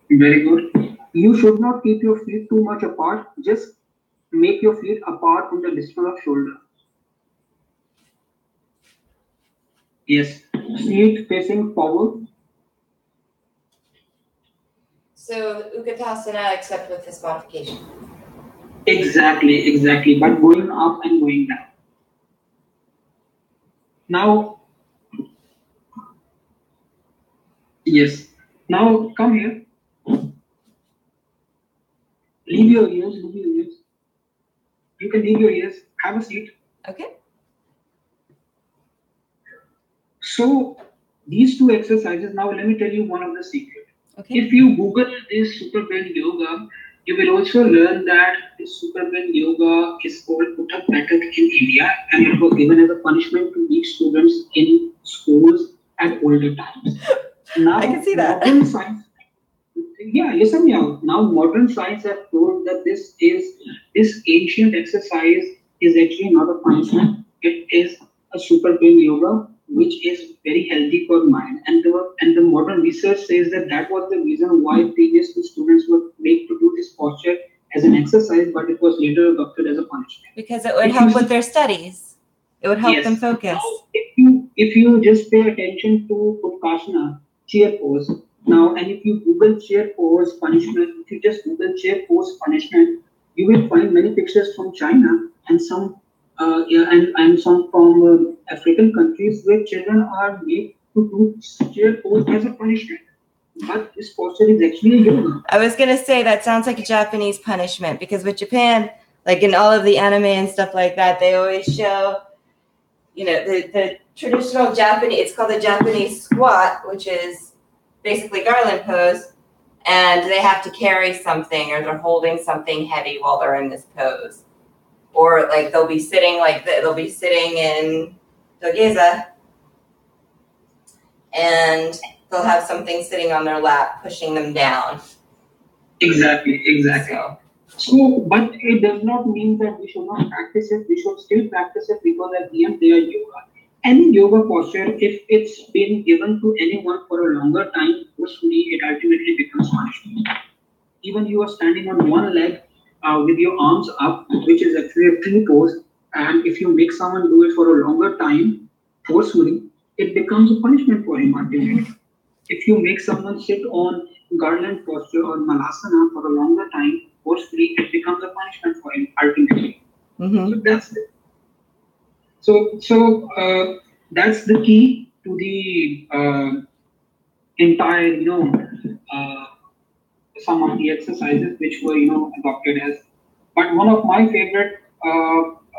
Very good. You should not keep your feet too much apart. Just make your feet apart from the distance of shoulder. Yes. Feet facing forward. So Utkatasana except with this modification. Exactly. But going up and going down. Now, yes. Now come here. Leave your ears. You can leave your ears. Have a seat. Okay. So these two exercises. Now let me tell you one of the secrets. Okay. If you Google this super brain yoga, you will also learn that this super brain yoga is called Uttak Patak in India, and it was given as a punishment to weak students in schools at older times. Now, I can see that. Modern science, yeah, listen me out. Now, modern science has proved that this ancient exercise is actually not a punishment. It is a super brain yoga, which is very healthy for mind. And the modern research says that that was the reason why previously students were made to do this posture as an exercise, but it was later adopted as a punishment. Because it would help with their studies. It would help Yes. them focus. Now, if you just pay attention to Utkasana, chair pose, now, and if you Google chair pose punishment, if you just Google chair pose punishment, you will find many pictures from China and some Yeah, and some from African countries where children are made to do chair pose as a punishment. But this posture is actually a yoga. I was gonna say that sounds like a Japanese punishment, because with Japan, like in all of the anime and stuff like that, they always show, the traditional Japanese. It's called the Japanese squat, which is basically garland pose, and they have to carry something or they're holding something heavy while they're in this pose, or like they'll be sitting in dogeza, and they'll have something sitting on their lap pushing them down. Exactly. So, but it does not mean that we should not practice it. We should still practice it because at the end they are yoga. Any yoga posture, if it's been given to anyone for a longer time, forcefully, it ultimately becomes punishment. Even you are standing on one leg with your arms up, which is actually a tree pose, and if you make someone do it for a longer time, forcefully, it becomes a punishment for him ultimately. If you make someone sit on garland posture or malasana for a longer time, forcefully, it becomes a punishment for him ultimately. Mm-hmm. So that's it. So that's the key to the entire, some of the exercises which were, adopted as. But one of my favorite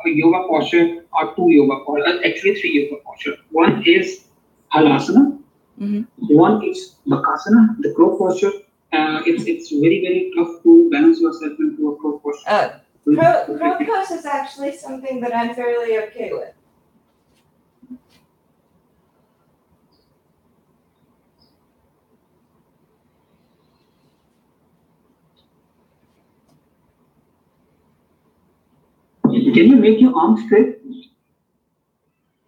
yoga posture are two yoga posture, actually three yoga posture. One is halasana. Mm-hmm. One is bakasana, the crow posture. It's very tough to balance yourself into a crow posture. Crow pose is actually something that I'm fairly okay with. Can you make your arms straight?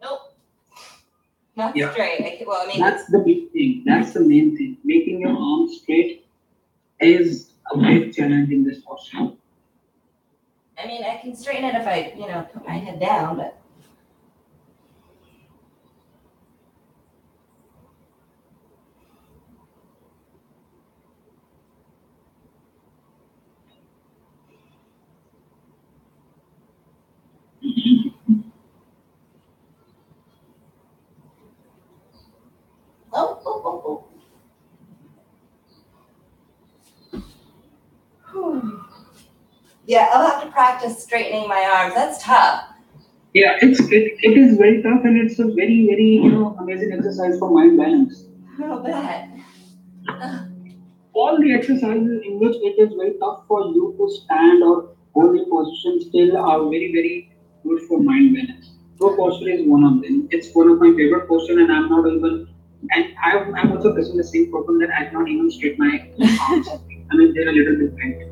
Nope. Not Yeah. straight. That's the big thing. That's the main thing. Making your arms straight is a big challenge in this posture. I can straighten it if I, put my head down, but. Oh. Yeah, I'll have to practice straightening my arms. That's tough. Yeah, it is very tough, and it's a very amazing exercise for mind balance. I'll bet. All the exercises in which it is very tough for you to stand or hold a position still are very good for mind balance. Crow posture is one of them. It's one of my favorite posture, and I'm not even. And I'm also facing the same problem that I cannot even straight my arms. They're a little different.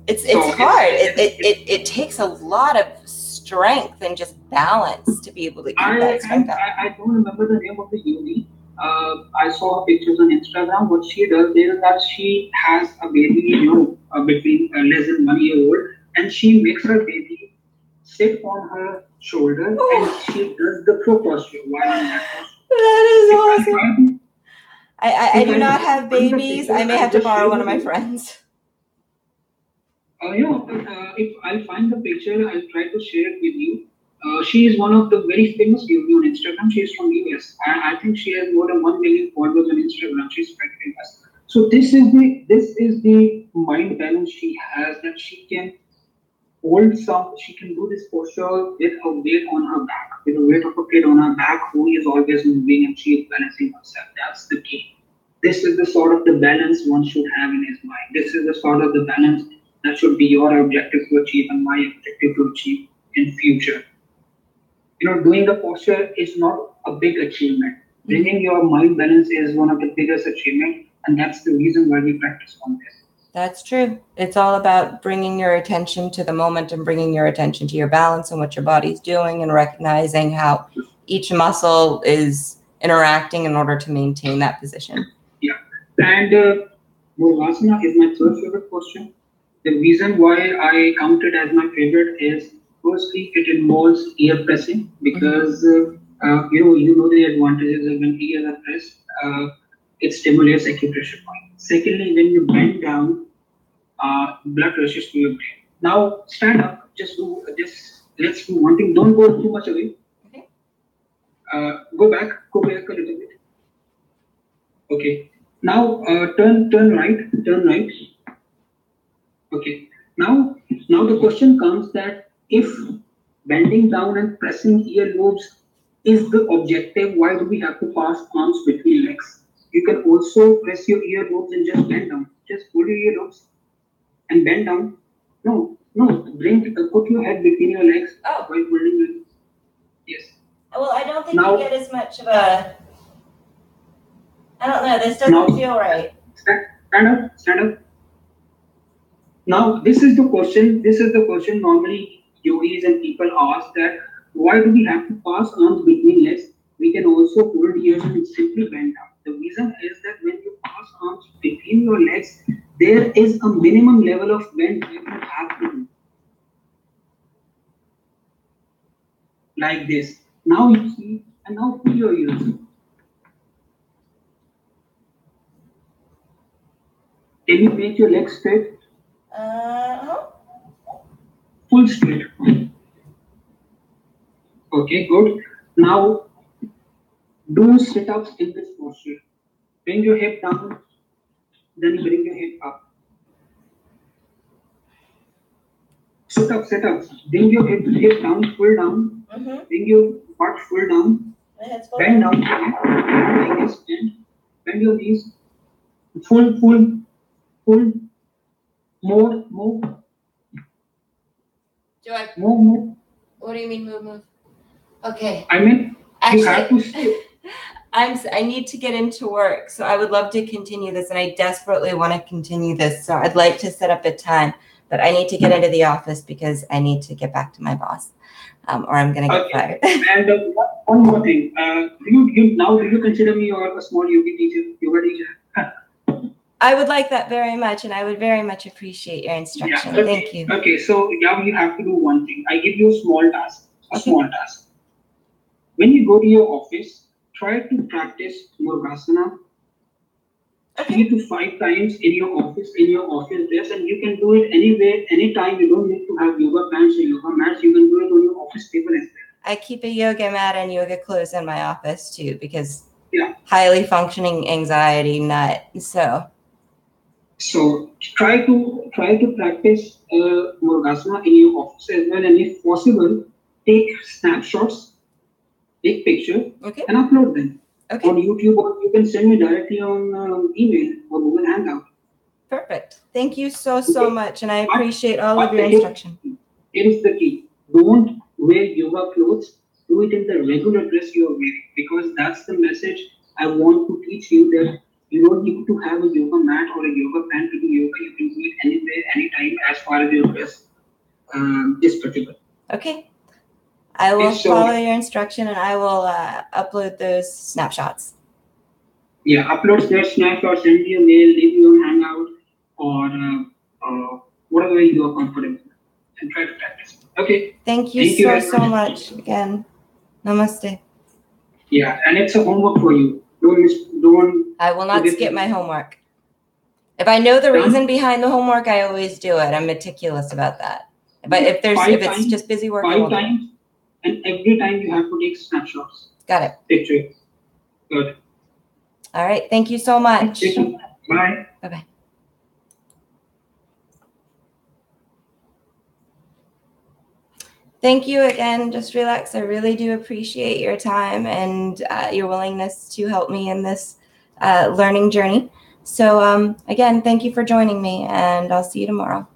It's hard. It takes a lot of strength and just balance to be able to keep that strength up. I don't remember the name of the yogi. I saw her pictures on Instagram. What she does is that she has a baby, between less than 1 year old, and she makes her baby sit on her shoulder, and she does the crow posture while in that posture. That is awesome. I do not have babies. I may have to borrow one of my friends. If I'll find the picture, I'll try to share it with you. She is one of the very famous yogi on Instagram. She is from US. I think she has more than 1 million followers on Instagram. She's quite famous. So this is the mind balance she has, that she can hold some. She can do this posture with a weight on her back, with the weight of a kid on her back who is always moving, and she is balancing herself. That's the key. This is the sort of the balance one should have in his mind. This is the sort of the balance that should be your objective to achieve and my objective to achieve in future. Doing the posture is not a big achievement. Bringing your mind balance is one of the biggest achievements, and that's the reason why we practice on this. That's true. It's all about bringing your attention to the moment and bringing your attention to your balance and what your body's doing, and recognizing how each muscle is interacting in order to maintain that position. Yeah. And Murvasana is my third favorite posture. The reason why I count it as my favorite is, firstly, it involves ear pressing, because you know the advantages of when ears are pressed. It stimulates acupressure point. Secondly, when you bend down, blood rushes to your brain. Now stand up, just let's do one thing. Don't go too much away. Okay. Go back a little bit. Okay. Now turn right. Okay. Now the question comes that if bending down and pressing earlobes is the objective, why do we have to pass arms between legs? You can also press your earlobes and just bend down. Just hold your earlobes and bend down. No, put your head between your legs Oh. while holding your. Yes. Well, I don't think Now- you get as much of a. I don't know. This doesn't feel right. Stand up. Now, this is the question normally yogis and people ask that why do we have to pass arms between legs? We can also hold ears and simply bend down. The reason is that when you pass arms between your legs, there is a minimum level of bend that you have to do. Like this. Now you see, and now pull your ears. Can you make your legs straight? Full straight. Okay, good. Now, do sit-ups in this posture. Bring your hip down, then bring your hip up. Sit-ups. Bring your hip down, full down. Mm-hmm. Bring your butt full down. Bend down. Like this. Bend your knees. Full. More. Do I? Move. What do you mean move? Okay. I mean, Actually, you have to stay. I need to get into work, so I would love to continue this, and I desperately want to continue this. So I'd like to set up a time, but I need to get into the office because I need to get back to my boss, or I'm going to get fired. And one more thing. Do you consider me a small yoga teacher? I would like that very much, and I would very much appreciate your instruction. Yeah, okay. Thank you. Okay, so now you have to do one thing. I give you a small task. When you go to your office, try to practice Murgasana 3 to 5 times in your office desk, and you can do it anywhere, anytime. You don't need to have yoga pants or yoga mats. You can do it on your office table as well. I keep a yoga mat and yoga clothes in my office too, because highly functioning anxiety nut. So try to practice Murgasana in your office as well, and if possible, take snapshots, take pictures, and upload them on YouTube, or you can send me directly on email or Google Hangout. Perfect. Thank you so much, and I appreciate all of your instruction. Here is the key: don't wear yoga clothes. Do it in the regular dress you are wearing, because that's the message I want to teach you, that you don't need to have a yoga mat or a yoga pant to do yoga. You can do it anywhere, anytime, as far as your dress is practical. Okay. I will follow your instruction, and I will upload those snapshots. Yeah, upload their snapshots, send me a mail, leave me on Hangout, or whatever you are comfortable with, and try to practice. Okay. Thank you so much again. Namaste. Yeah, and it's a homework for you. Don't. I will not skip my homework. If I know the reason behind the homework, I always do it. I'm meticulous about that. But if it's just busy work, 5 times, and every time you have to take snapshots. Got it. Picture. Good. All right. Thank you so much. Bye. Bye-bye. Thank you again. Just relax. I really do appreciate your time and your willingness to help me in this learning journey. So again, thank you for joining me, and I'll see you tomorrow.